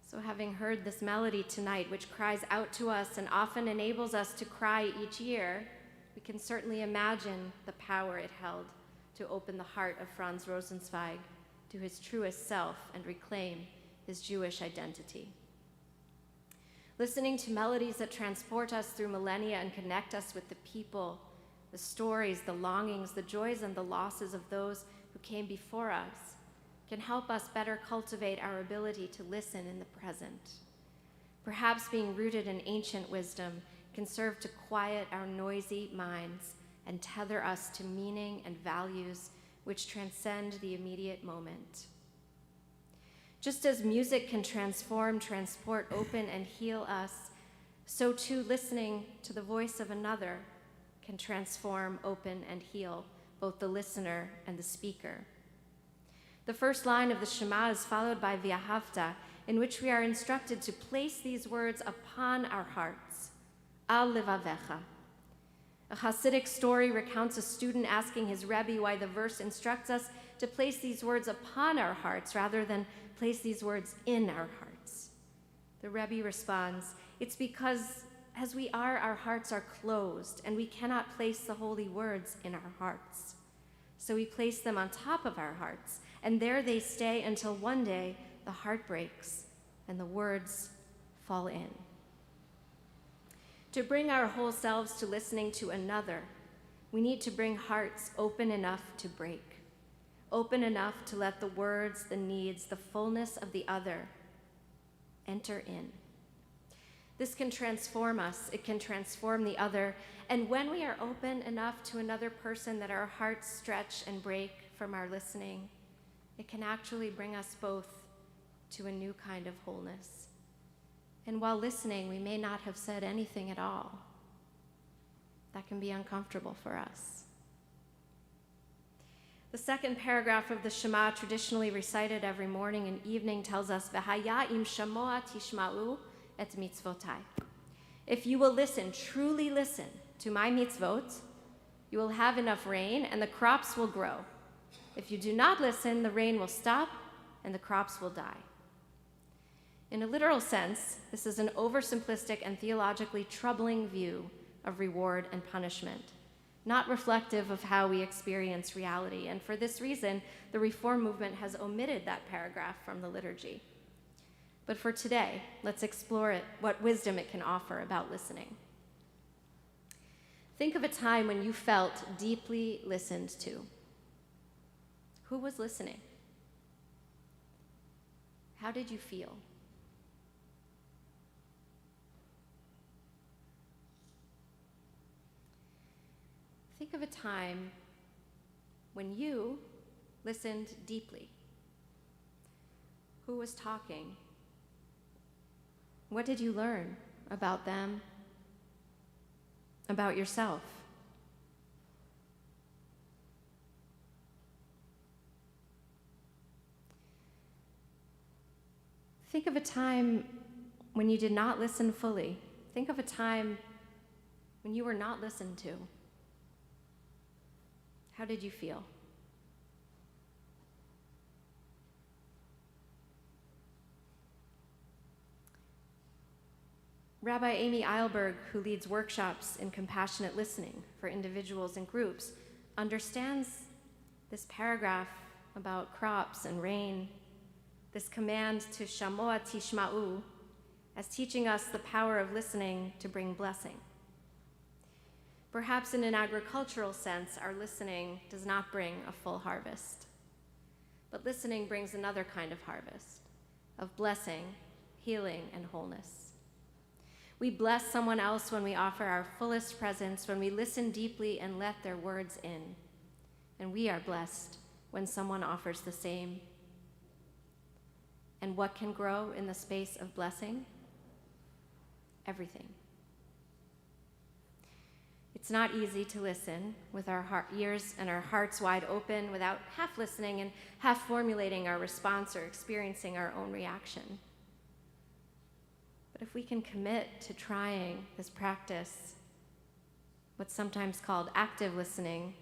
So having heard this melody tonight, which cries out to us and often enables us to cry each year, we can certainly imagine the power it held to open the heart of Franz Rosenzweig to his truest self and reclaim his Jewish identity. Listening to melodies that transport us through millennia and connect us with the people, the stories, the longings, the joys, and the losses of those who came before us can help us better cultivate our ability to listen in the present. Perhaps being rooted in ancient wisdom can serve to quiet our noisy minds and tether us to meaning and values which transcend the immediate moment. Just as music can transform, transport, open, and heal us, so too listening to the voice of another can transform, open, and heal both the listener and the speaker. The first line of the Shema is followed by V'ahavta, in which we are instructed to place these words upon our hearts, Al levavecha. A Hasidic story recounts a student asking his Rebbe why the verse instructs us to place these words upon our hearts rather than place these words in our hearts. The Rebbe responds, "It's because as we are, our hearts are closed, and we cannot place the holy words in our hearts. So we place them on top of our hearts, and there they stay until one day the heart breaks and the words fall in." To bring our whole selves to listening to another, we need to bring hearts open enough to break, open enough to let the words, the needs, the fullness of the other enter in. This can transform us, it can transform the other, and when we are open enough to another person that our hearts stretch and break from our listening, it can actually bring us both to a new kind of wholeness. And while listening, we may not have said anything at all. That can be uncomfortable for us. The second paragraph of the Shema, traditionally recited every morning and evening, tells us, "V'haya im shamoa tishma'u et mitzvotai." If you will listen, truly listen to my mitzvot, you will have enough rain and the crops will grow. If you do not listen, the rain will stop and the crops will die. In a literal sense, this is an oversimplistic and theologically troubling view of reward and punishment, not reflective of how we experience reality. And for this reason, the Reform movement has omitted that paragraph from the liturgy. But for today, let's explore it, what wisdom it can offer about listening. Think of a time when you felt deeply listened to. Who was listening? How did you feel? Think of a time when you listened deeply. Who was talking? What did you learn about them, about yourself? Think of a time when you did not listen fully. Think of a time when you were not listened to. How did you feel? Rabbi Amy Eilberg, who leads workshops in compassionate listening for individuals and groups, understands this paragraph about crops and rain, this command to shamoa tishma'u, as teaching us the power of listening to bring blessing. Perhaps in an agricultural sense, our listening does not bring a full harvest. But listening brings another kind of harvest, of blessing, healing, and wholeness. We bless someone else when we offer our fullest presence, when we listen deeply and let their words in. And we are blessed when someone offers the same. And what can grow in the space of blessing? Everything. It's not easy to listen with our ears and our hearts wide open without half listening and half formulating our response or experiencing our own reaction. But if we can commit to trying this practice, what's sometimes called active listening,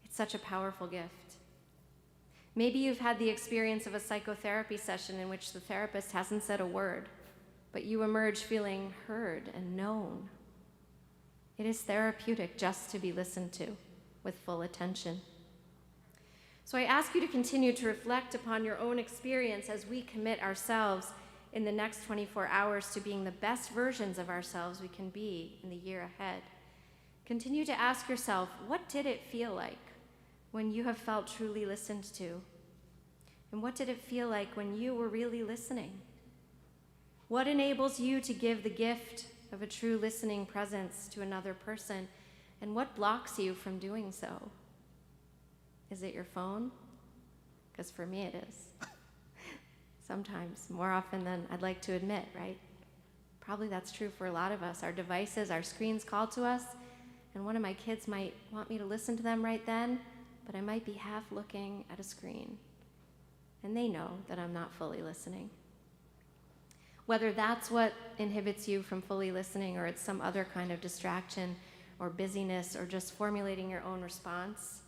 it's such a powerful gift. Maybe you've had the experience of a psychotherapy session in which the therapist hasn't said a word, but you emerge feeling heard and known. It is therapeutic just to be listened to with full attention. So I ask you to continue to reflect upon your own experience as we commit ourselves in the next 24 hours to being the best versions of ourselves we can be in the year ahead. Continue to ask yourself, what did it feel like when you have felt truly listened to? And what did it feel like when you were really listening? What enables you to give the gift of a true listening presence to another person, and what blocks you from doing so? Is it your phone? Because for me it is. Sometimes, more often than I'd like to admit, right? Probably that's true for a lot of us. Our devices, our screens call to us, and one of my kids might want me to listen to them right then, but I might be half looking at a screen, and they know that I'm not fully listening. Whether that's what inhibits you from fully listening, or it's some other kind of distraction or busyness, or just formulating your own response,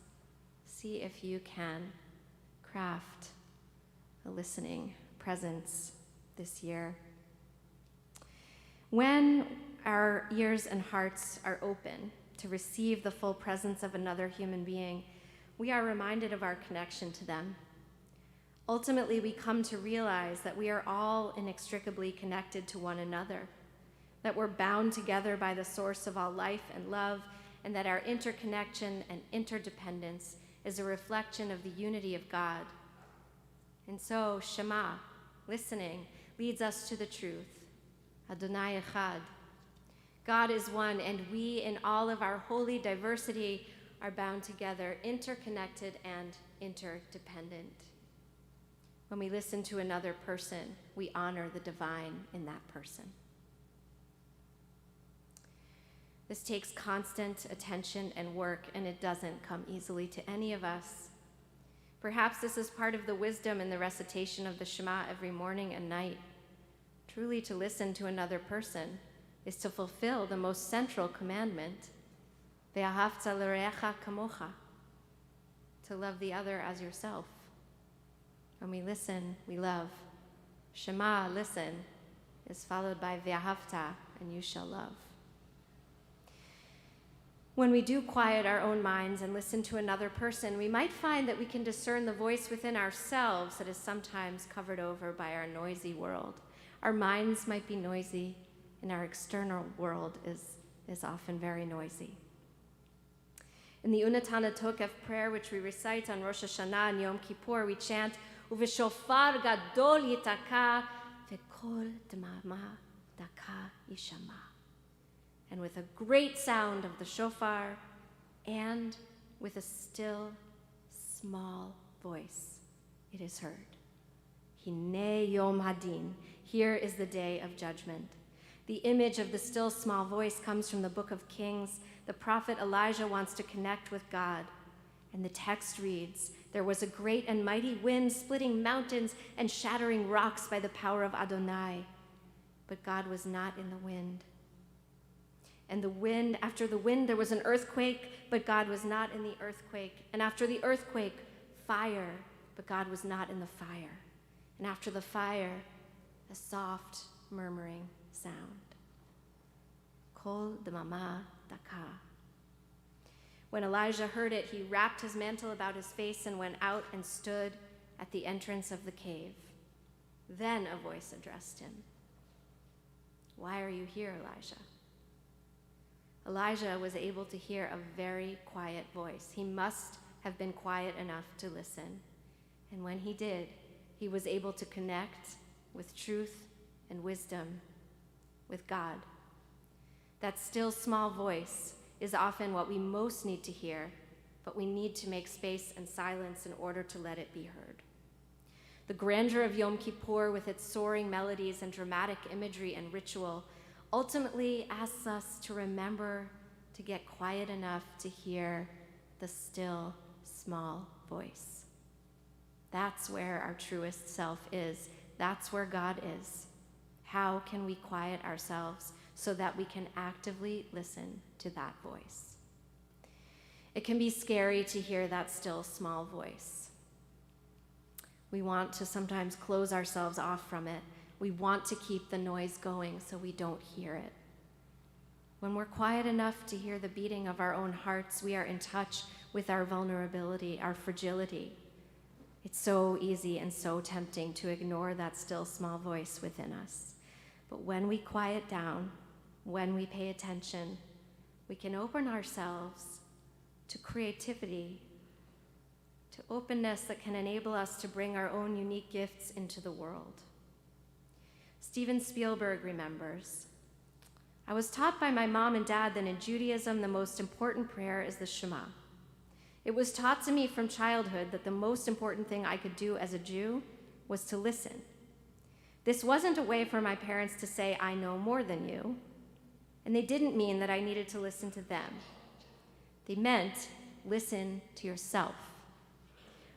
see if you can craft a listening presence this year. When our ears and hearts are open to receive the full presence of another human being, we are reminded of our connection to them. Ultimately, we come to realize that we are all inextricably connected to one another, that we're bound together by the source of all life and love, and that our interconnection and interdependence is a reflection of the unity of God. And so, Shema, listening, leads us to the truth. Adonai Echad. God is one, and we, in all of our holy diversity, are bound together, interconnected and interdependent. When we listen to another person, we honor the divine in that person. This takes constant attention and work, and it doesn't come easily to any of us. Perhaps this is part of the wisdom in the recitation of the Shema every morning and night. Truly, to listen to another person is to fulfill the most central commandment, Ve'ahavta l'reacha kamocha, to love the other as yourself. When we listen, we love. Shema, listen, is followed by Ve'ahavta, and you shall love. When we do quiet our own minds and listen to another person, we might find that we can discern the voice within ourselves that is sometimes covered over by our noisy world. Our minds might be noisy, and our external world is often very noisy. In the Unatana Tokef prayer, which we recite on Rosh Hashanah and Yom Kippur, we chant, Uveshofar gadol yitaka, vekol dmama daka yishama. And with a great sound of the shofar, and with a still, small voice, it is heard. Hine yom hadin, here is the day of judgment. The image of the still, small voice comes from the book of Kings. The prophet Elijah wants to connect with God. And the text reads, there was a great and mighty wind splitting mountains and shattering rocks by the power of Adonai. But God was not in the wind. And after the wind, there was an earthquake, but God was not in the earthquake. And after the earthquake, fire, but God was not in the fire. And after the fire, a soft, murmuring sound. Kol dmama daka. When Elijah heard it, he wrapped his mantle about his face and went out and stood at the entrance of the cave. Then a voice addressed him. Why are you here, Elijah? Elijah was able to hear a very quiet voice. He must have been quiet enough to listen. And when he did, he was able to connect with truth and wisdom, with God. That still small voice is often what we most need to hear, but we need to make space and silence in order to let it be heard. The grandeur of Yom Kippur, with its soaring melodies and dramatic imagery and ritual, ultimately asks us to remember to get quiet enough to hear the still small voice. That's where our truest self is. That's where God is. How can we quiet ourselves so that we can actively listen to that voice? It can be scary to hear that still small voice. We want to sometimes close ourselves off from it. We want to keep the noise going so we don't hear it. When we're quiet enough to hear the beating of our own hearts, we are in touch with our vulnerability, our fragility. It's so easy and so tempting to ignore that still small voice within us. But when we quiet down, when we pay attention, we can open ourselves to creativity, to openness that can enable us to bring our own unique gifts into the world. Steven Spielberg remembers, "I was taught by my mom and dad that in Judaism, the most important prayer is the Shema. It was taught to me from childhood that the most important thing I could do as a Jew was to listen. This wasn't a way for my parents to say, 'I know more than you,' and they didn't mean that I needed to listen to them. They meant, listen to yourself.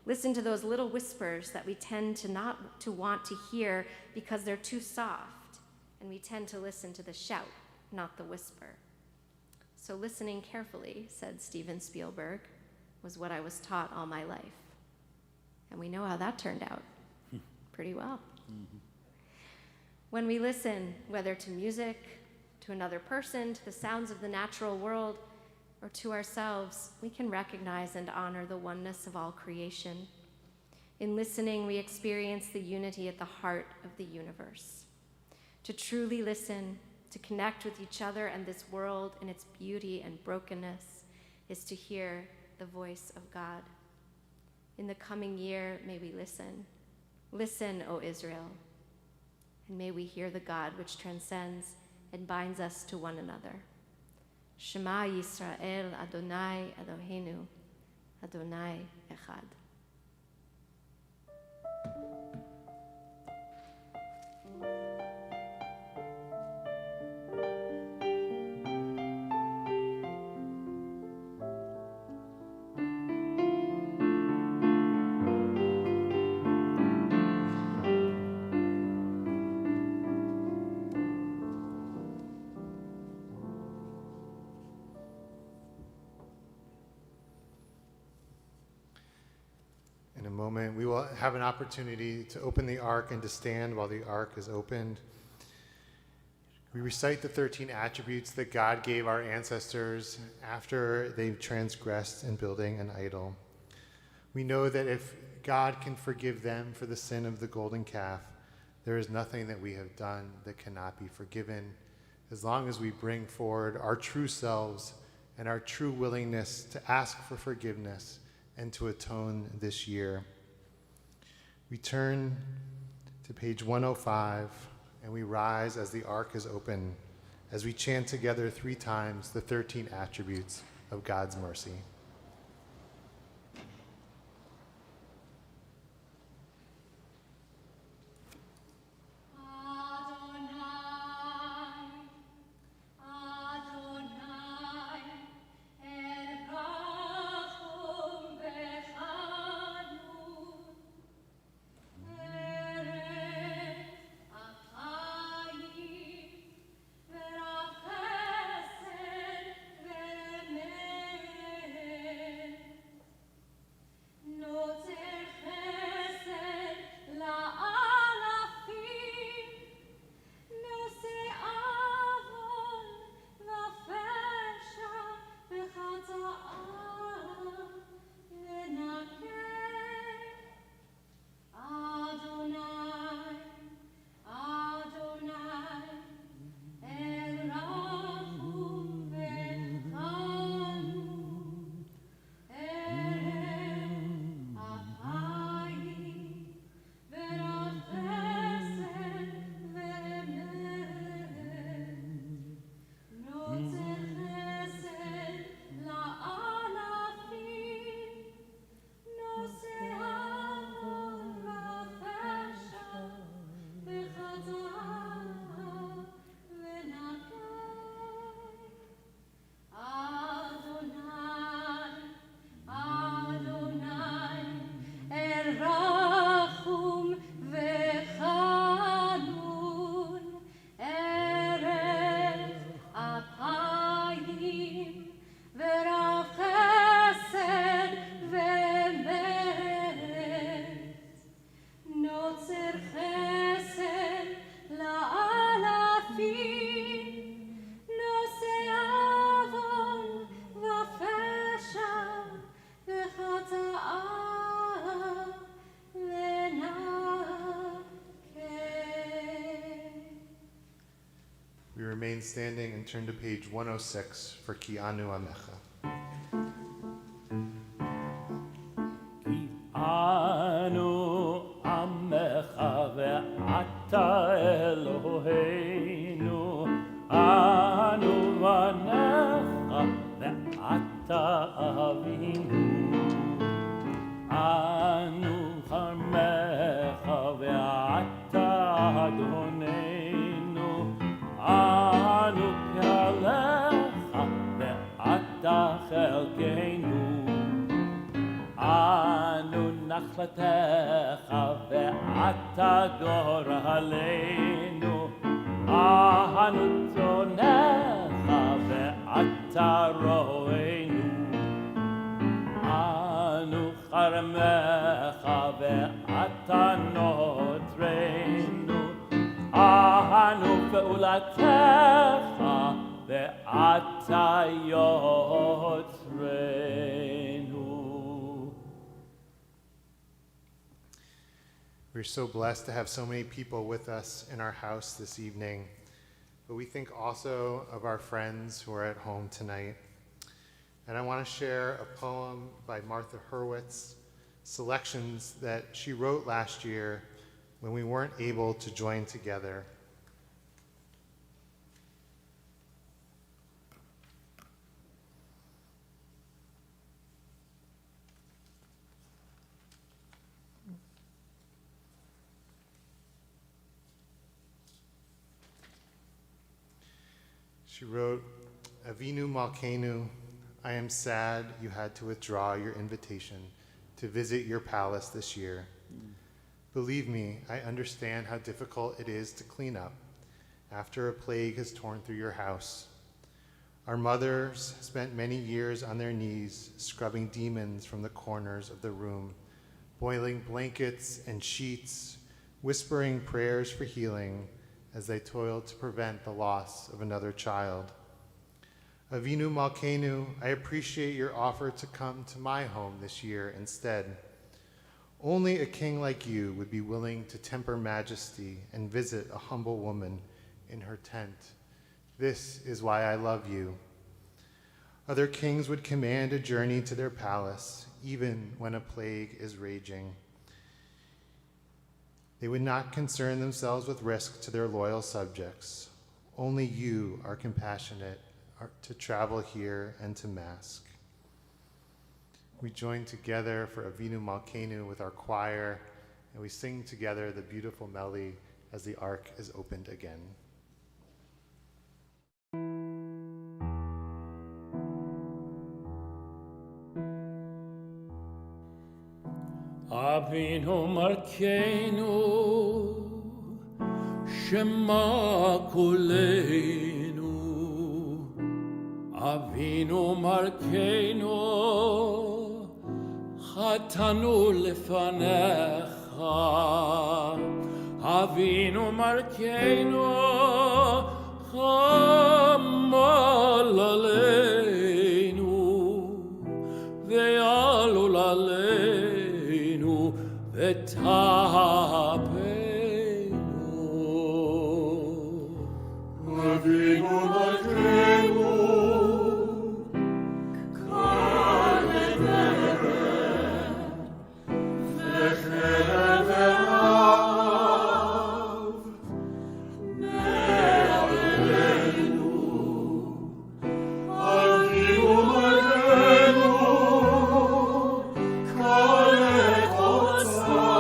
Listen to those little whispers that we tend to not to want to hear because they're too soft, and we tend to listen to the shout, not the whisper. So listening carefully," said Steven Spielberg, "was what I was taught all my life." And we know how that turned out pretty well. Mm-hmm. When we listen, whether to music, to another person, to the sounds of the natural world, or to ourselves, we can recognize and honor the oneness of all creation. In listening, we experience the unity at the heart of the universe. To truly listen, to connect with each other and this world in its beauty and brokenness, is to hear the voice of God. In the coming year, may we listen. Listen, O Israel, and may we hear the God which transcends and binds us to one another. Shema Yisrael, Adonai Eloheinu, Adonai Echad. In a moment, we will have an opportunity to open the ark and to stand while the ark is opened. We recite the 13 attributes that God gave our ancestors after they transgressed in building an idol. We know that if God can forgive them for the sin of the golden calf, there is nothing that we have done that cannot be forgiven, as long as we bring forward our true selves and our true willingness to ask for forgiveness and to atone this year. We turn to page 105, and we rise as the ark is open, as we chant together 3 times the 13 attributes of God's mercy. ורחום וחנון, ערך אפיים ורב חסד ומרת, נוצר חסד לאלפים, נושא עוון ופשע וחטאה לנקה. We remain standing and turn to page 106 for Ki Anu Amecha. כי אנו עמך ואתה אלוהינו, אנו בניך ואתה אבינו, אנו חרמך ואתה אדוננו, אנו פועלך ואתה חלקנו, אנו נחלתך ואתה גורלנו, אנו צונך ואתה רוענו, אנו חרמך ואתה נוטרנו, אנו פעולתך ואתה יוצרנו. We're so blessed to have so many people with us in our house this evening, but we think also of our friends who are at home tonight. And I want to share a poem by Martha Hurwitz, selections that she wrote last year when we weren't able to join together. She wrote, Avinu Malkeinu, I am sad you had to withdraw your invitation to visit your palace this year. Believe me, I understand how difficult it is to clean up after a plague has torn through your house. Our mothers spent many years on their knees scrubbing demons from the corners of the room, boiling blankets and sheets, whispering prayers for healing as they toiled to prevent the loss of another child. Avinu Malkeinu, I appreciate your offer to come to my home this year instead. Only a king like you would be willing to temper majesty and visit a humble woman in her tent. This is why I love you. Other kings would command a journey to their palace, even when a plague is raging. They would not concern themselves with risk to their loyal subjects. Only you are compassionate to travel here and to mask. We join together for Avinu Malkeinu with our choir, and we sing together the beautiful melody as the ark is opened again. Avinu Malkeinu, Shema Kuleinu, Avinu Malkeinu, Chatanu lefanecha, Avinu Malkeinu, Chamal aleinu, ve'alul aleinu, ve'tapenu. Avinu Malkeinu, Kol Nidre, V'cherev ve'av, me'aleinu. Avinu Malkeinu, Kol Nechotzar,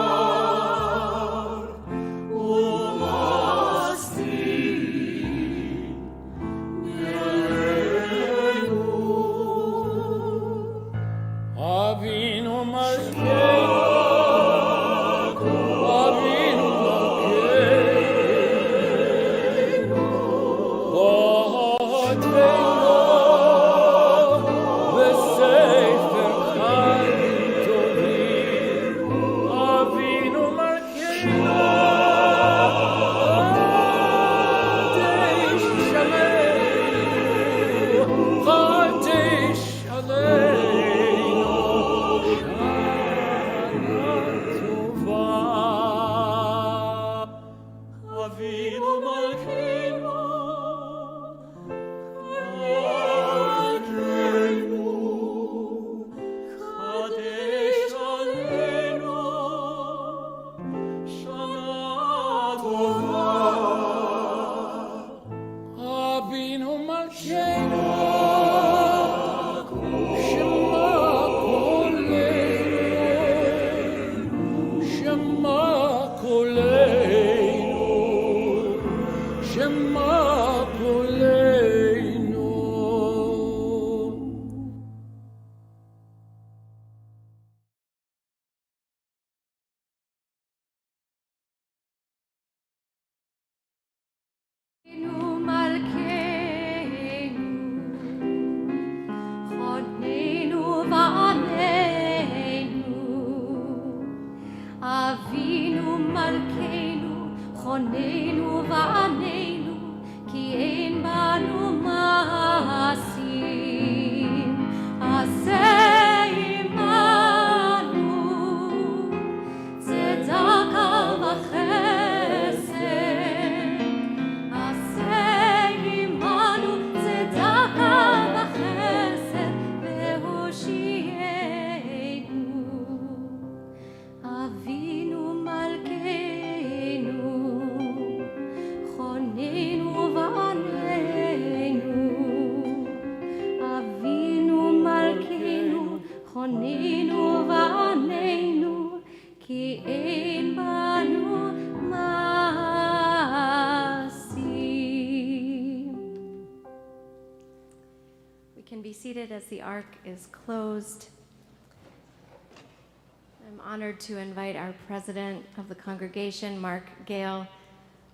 U'mastin, me'aleinu. Avinu Malkeinu, Shema Koleinu, Shema Koleinu. Avinu Malkeinu, Chonenu va'anenu, ki ein banu ma'asim. Aseh imanu, tzedaka v'chesed. Aseh imanu, tzedaka v'chesed, ve'hoshienu. Avinu Malkeinu, Chonenu va'anenu. Avinu Malkeinu, Chonenu va'anenu, ki ein banu ma'asim. We can be seated as the ark is closed. I'm honored to invite our president of the congregation, Mark Gale,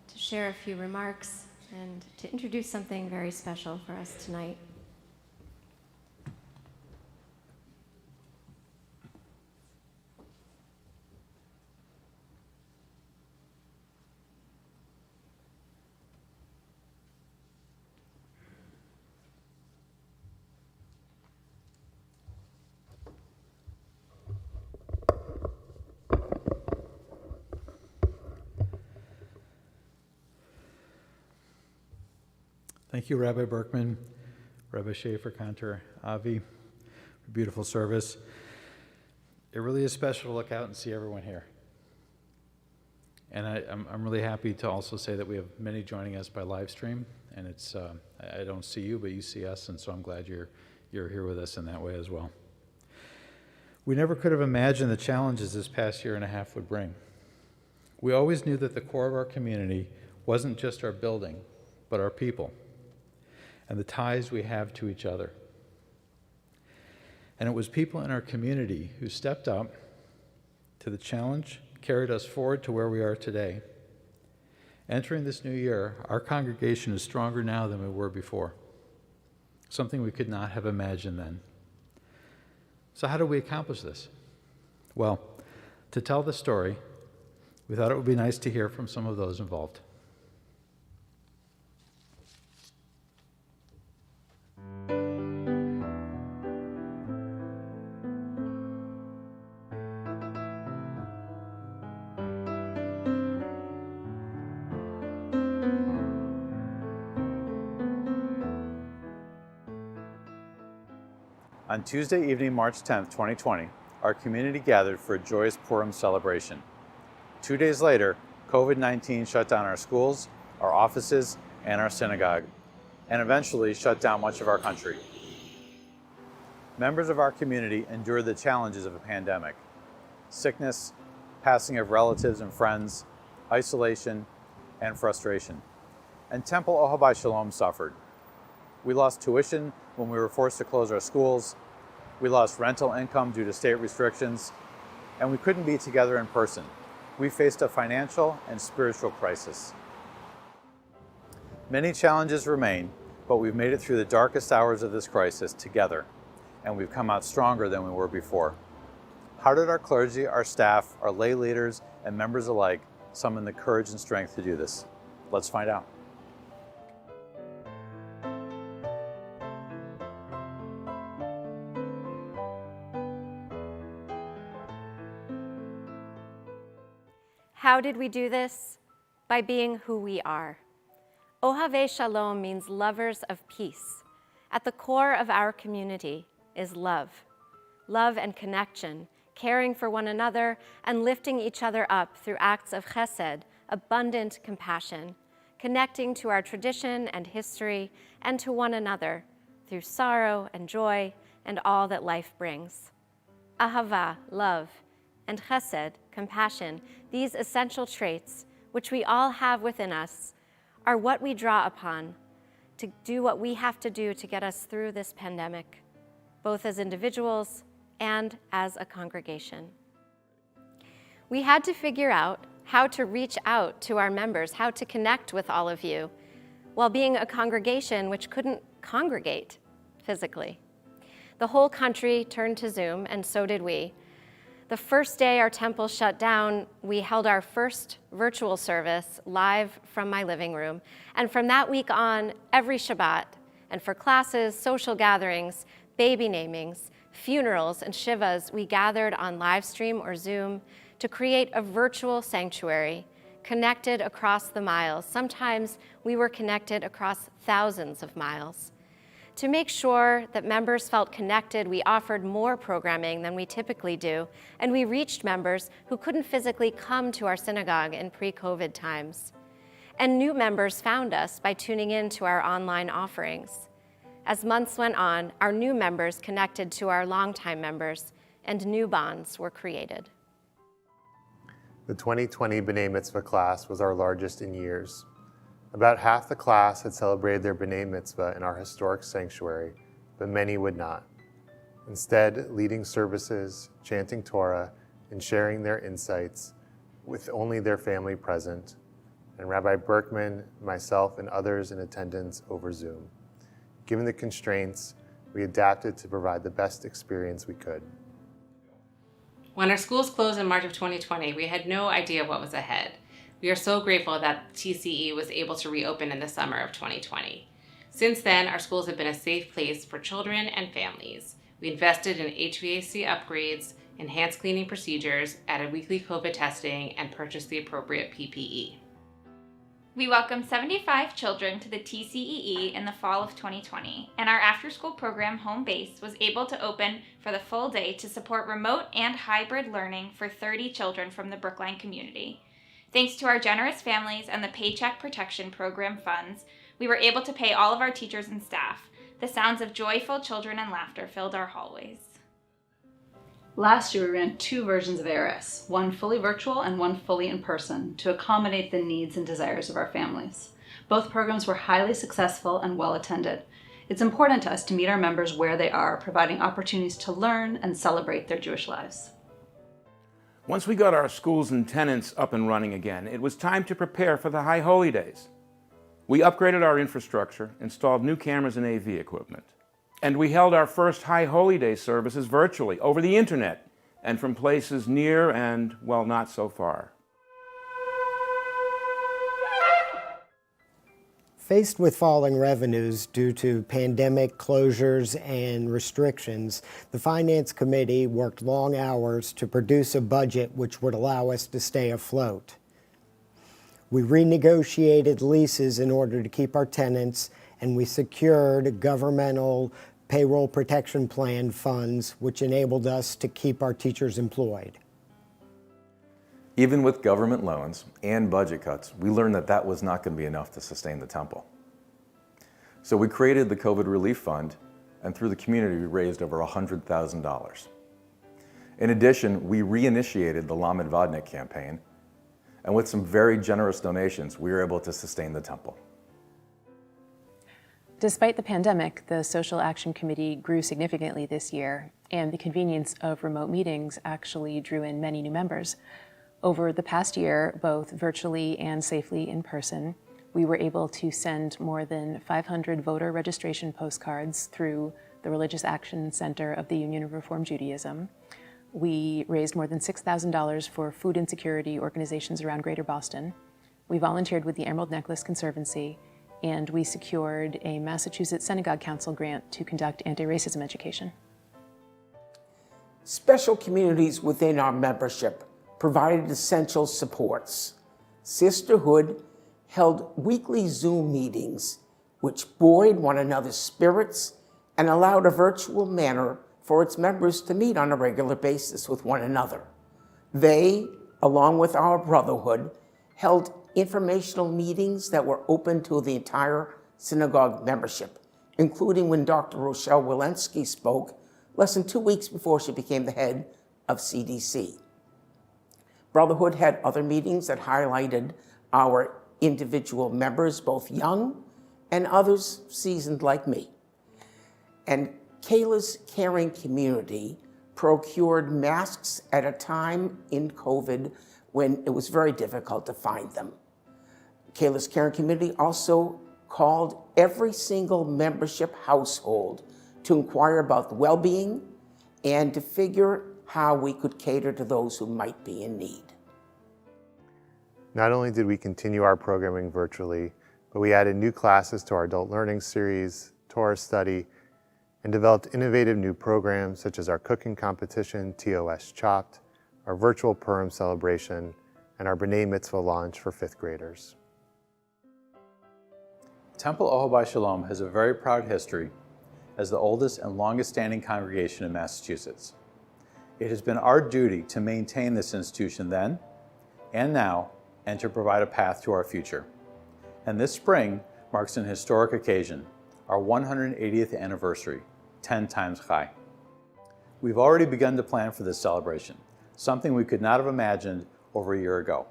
to share a few remarks and to introduce something very special for us tonight. Thank you, Rabbi Berkman, Rabbi Schaefer, Cantor, Avi, for beautiful service. It really is special to look out and see everyone here. And I'm really happy to also say that we have many joining us by live stream, and it's I don't see you, but you see us, and so I'm glad you're here with us in that way as well. We never could have imagined the challenges this past year and a half would bring. We always knew that the core of our community wasn't just our building, but our people, and the ties we have to each other. And it was people in our community who stepped up to the challenge, carried us forward to where we are today. Entering this new year, our congregation is stronger now than we were before, something we could not have imagined then. So how do we accomplish this? Well, to tell the story, we thought it would be nice to hear from some of those involved. On Tuesday evening, March 10th, 2020, our community gathered for a joyous Purim celebration. 2 days later, COVID-19 shut down our schools, our offices, and our synagogue, and eventually shut down much of our country. Members of our community endured the challenges of a pandemic: sickness, passing of relatives and friends, isolation, and frustration. And Temple Ohabei Shalom suffered. We lost tuition when we were forced to close our schools. We lost rental income due to state restrictions, and we couldn't be together in person. We faced a financial and spiritual crisis. Many challenges remain, but we've made it through the darkest hours of this crisis together, and we've come out stronger than we were before. How did our clergy, our staff, our lay leaders, and members alike summon the courage and strength to do this? Let's find out. How did we do this? By being who we are. Ohabei Shalom means lovers of peace. At the core of our community is love. Love and connection, caring for one another and lifting each other up through acts of chesed, abundant compassion, connecting to our tradition and history and to one another through sorrow and joy and all that life brings. Ahava, love, and chesed, compassion, these essential traits, which we all have within us, are what we draw upon to do what we have to do to get us through this pandemic, both as individuals and as a congregation. We had to figure out how to reach out to our members, how to connect with all of you, while being a congregation which couldn't congregate physically. The whole country turned to Zoom, and so did we. The first day our temple shut down, we held our first virtual service live from my living room. And from that week on, every Shabbat, and for classes, social gatherings, baby namings, funerals, and Shivas, we gathered on live stream or Zoom to create a virtual sanctuary connected across the miles. Sometimes we were connected across thousands of miles. To make sure that members felt connected, we offered more programming than we typically do, and we reached members who couldn't physically come to our synagogue in pre-COVID times. And new members found us by tuning in to our online offerings. As months went on, our new members connected to our longtime members, and new bonds were created. The 2020 B'nai Mitzvah class was our largest in years. About half the class had celebrated their B'nai Mitzvah in our historic sanctuary, but many would not. Instead, leading services, chanting Torah, and sharing their insights with only their family present, and Rabbi Berkman, myself, and others in attendance over Zoom. Given the constraints, we adapted to provide the best experience we could. When our schools closed in March of 2020, we had no idea what was ahead. We are so grateful that TCE was able to reopen in the summer of 2020. Since then, our schools have been a safe place for children and families. We invested in HVAC upgrades, enhanced cleaning procedures, added weekly COVID testing, and purchased the appropriate PPE. We welcomed 75 children to the TCEE in the fall of 2020, and our after-school program, Home Base, was able to open for the full day to support remote and hybrid learning for 30 children from the Brookline community. Thanks to our generous families and the Paycheck Protection Program funds, we were able to pay all of our teachers and staff. The sounds of joyful children and laughter filled our hallways. Last year, we ran 2 versions of ARS, one fully virtual and one fully in person, to accommodate the needs and desires of our families. Both programs were highly successful and well attended. It's important to us to meet our members where they are, providing opportunities to learn and celebrate their Jewish lives. Once we got our schools and tenants up and running again, it was time to prepare for the High Holy Days. We upgraded our infrastructure, installed new cameras and AV equipment, and we held our first High Holy Day services virtually over the internet and from places near and, well, not so far. Faced with falling revenues due to pandemic closures and restrictions, the Finance Committee worked long hours to produce a budget which would allow us to stay afloat. We renegotiated leases in order to keep our tenants, and we secured governmental payroll protection plan funds, which enabled us to keep our teachers employed. Even with government loans and budget cuts, we learned that that was not going to be enough to sustain the temple. So we created the COVID Relief Fund, and through the community, we raised over $100,000. In addition, we reinitiated the Lamed Vodnik campaign, and with some very generous donations, we were able to sustain the temple. Despite the pandemic, the Social Action Committee grew significantly this year, and the convenience of remote meetings actually drew in many new members. Over the past year, both virtually and safely in person, we were able to send more than 500 voter registration postcards through the Religious Action Center of the Union of Reform Judaism. We raised more than $6,000 for food insecurity organizations around Greater Boston. We volunteered with the Emerald Necklace Conservancy, and we secured a Massachusetts Synagogue Council grant to conduct anti-racism education. Special communities within our membership provided essential supports. Sisterhood held weekly Zoom meetings, which buoyed one another's spirits and allowed a virtual manner for its members to meet on a regular basis with one another. They, along with our brotherhood, held informational meetings that were open to the entire synagogue membership, including when Dr. Rochelle Walensky spoke less than 2 weeks before she became the head of CDC. Brotherhood had other meetings that highlighted our individual members, both young and others seasoned like me. And Kayla's caring community procured masks at a time in COVID when it was very difficult to find them. Kayla's caring community also called every single membership household to inquire about the well-being and to figure how we could cater to those who might be in need. Not only did we continue our programming virtually, but we added new classes to our adult learning series, Torah study, and developed innovative new programs such as our cooking competition, TOS Chopped, our virtual Purim celebration, and our B'nai Mitzvah launch for 5th graders. Temple Ohabei Shalom has a very proud history as the oldest and longest standing congregation in Massachusetts. It has been our duty to maintain this institution then and now, and to provide a path to our future. And this spring marks an historic occasion, our 180th anniversary, 10 times Chai. We've already begun to plan for this celebration, something we could not have imagined over a year ago,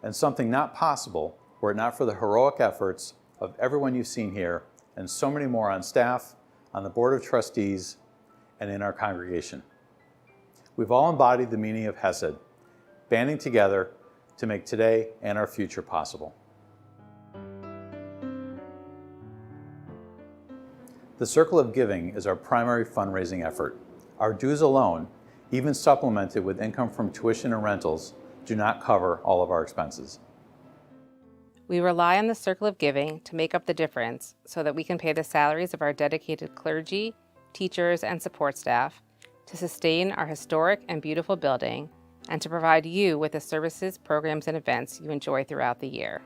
and something not possible were it not for the heroic efforts of everyone you've seen here and so many more on staff, on the Board of Trustees, and in our congregation. We've all embodied the meaning of Hesed, banding together to make today and our future possible. The Circle of Giving is our primary fundraising effort. Our dues alone, even supplemented with income from tuition and rentals, do not cover all of our expenses. We rely on the Circle of Giving to make up the difference so that we can pay the salaries of our dedicated clergy, teachers, and support staff, to sustain our historic and beautiful building, and to provide you with the services, programs, and events you enjoy throughout the year.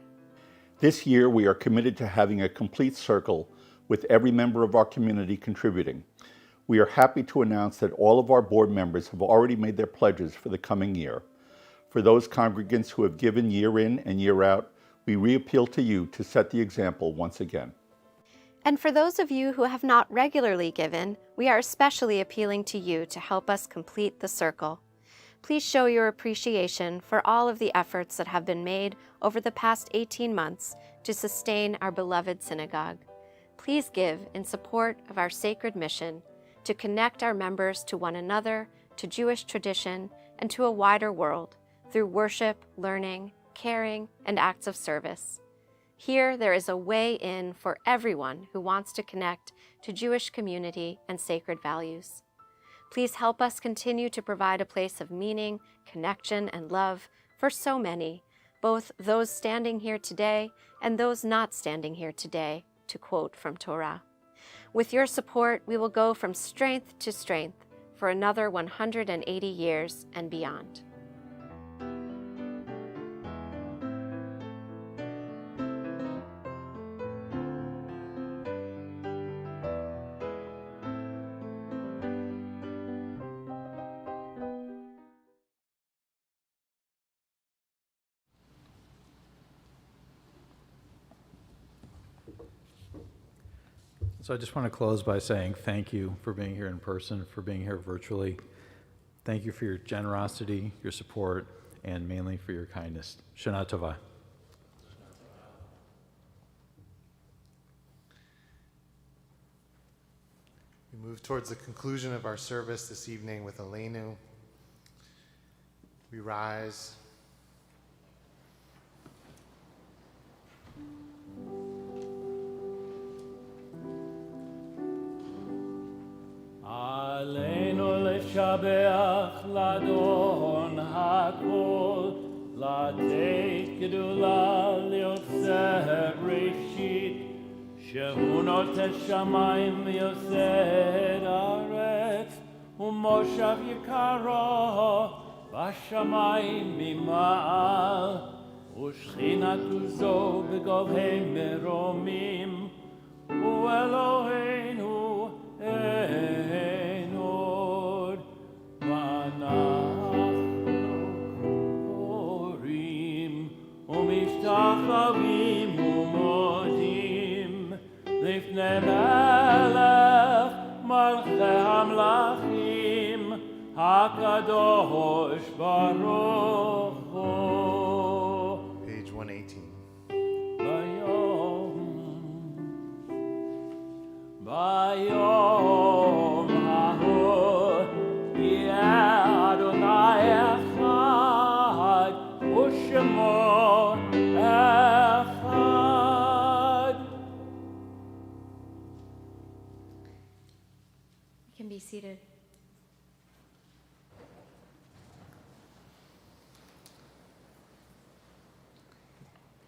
This year, we are committed to having a complete circle with every member of our community contributing. We are happy to announce that all of our board members have already made their pledges for the coming year. For those congregants who have given year in and year out, we reappeal to you to set the example once again. And for those of you who have not regularly given, we are especially appealing to you to help us complete the circle. Please show your appreciation for all of the efforts that have been made over the past 18 months to sustain our beloved synagogue. Please give in support of our sacred mission to connect our members to one another, to Jewish tradition, and to a wider world through worship, learning, caring, and acts of service. Here, there is a way in for everyone who wants to connect to Jewish community and sacred values. Please help us continue to provide a place of meaning, connection, and love for so many, both those standing here today and those not standing here today, to quote from Torah. With your support, we will go from strength to strength for another 180 years and beyond. So I just want to close by saying thank you for being here in person, for being here virtually. Thank you for your generosity, your support, and mainly for your kindness. Shana Tova. We move towards the conclusion of our service this evening with Aleinu. We rise. עלינו לשבח לאדון הכל, לתת גדולה ליוצר ראשית, שהוא נוטה שמיים ויוסד ארץ, ומושב יקרו בשמיים ממעל, ושכינתו זו בגובהי מרומים, ואלוהינו אין עוד, ואנחנו קוראים ומשתחווים ומודים לפני מלך מלכי המלכים הקדוש ברוך ושמו אחד. You can be seated.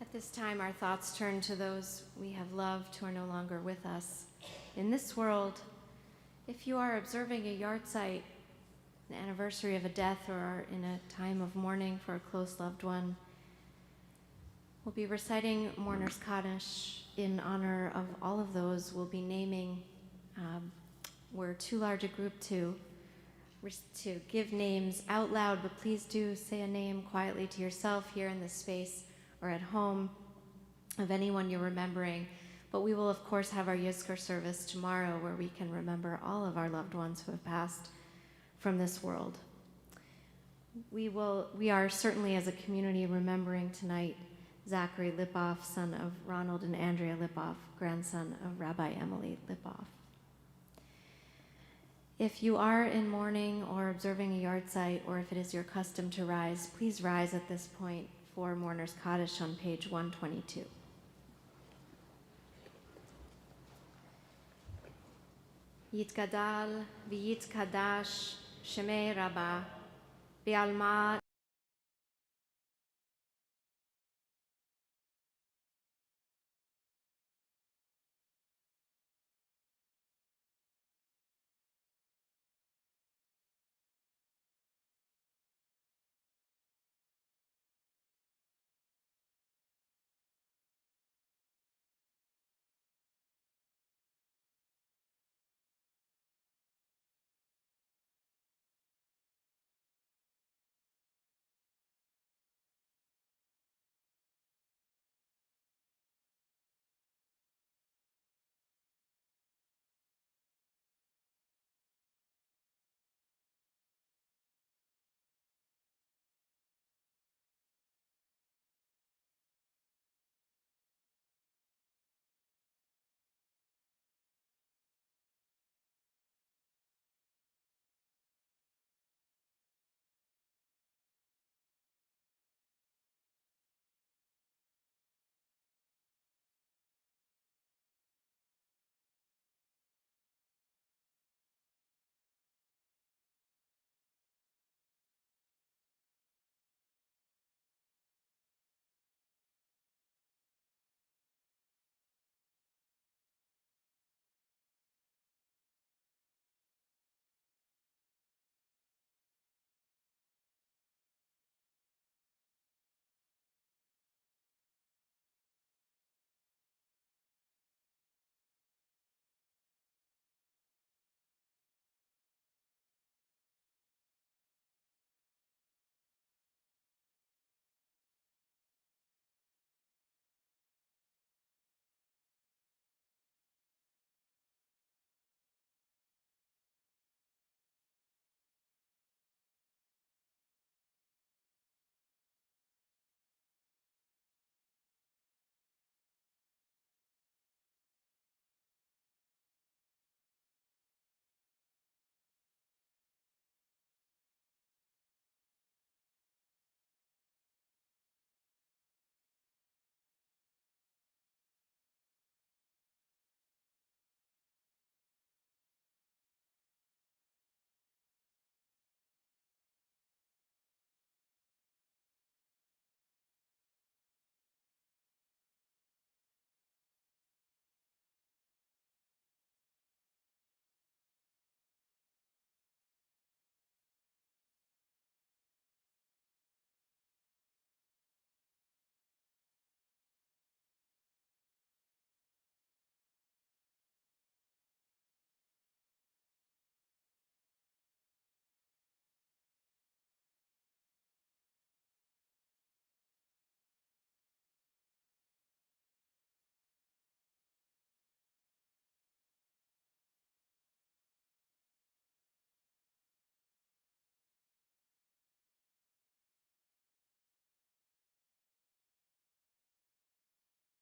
At this time, our thoughts turn to those we have loved who are no longer with us. In this world, if you are observing a yard site, an anniversary of a death, or are in a time of mourning for a close loved one, we'll be reciting Mourner's Kaddish in honor of all of those we'll be naming. We're too large a group to give names out loud, but please do say a name quietly to yourself here in this space or at home of anyone you're remembering. But we will, of course, have our Yizkor service tomorrow where we can remember all of our loved ones who have passed from this world. We are certainly as a community remembering tonight Zachary Lipoff, son of Ronald and Andrea Lipoff, grandson of Rabbi Emily Lipoff. If you are in mourning or observing a yard site, or if it is your custom to rise, please rise at this point for Mourner's Kaddish on page 122. Yitgadal v'yitkadash shemei Rabbah, Be'alma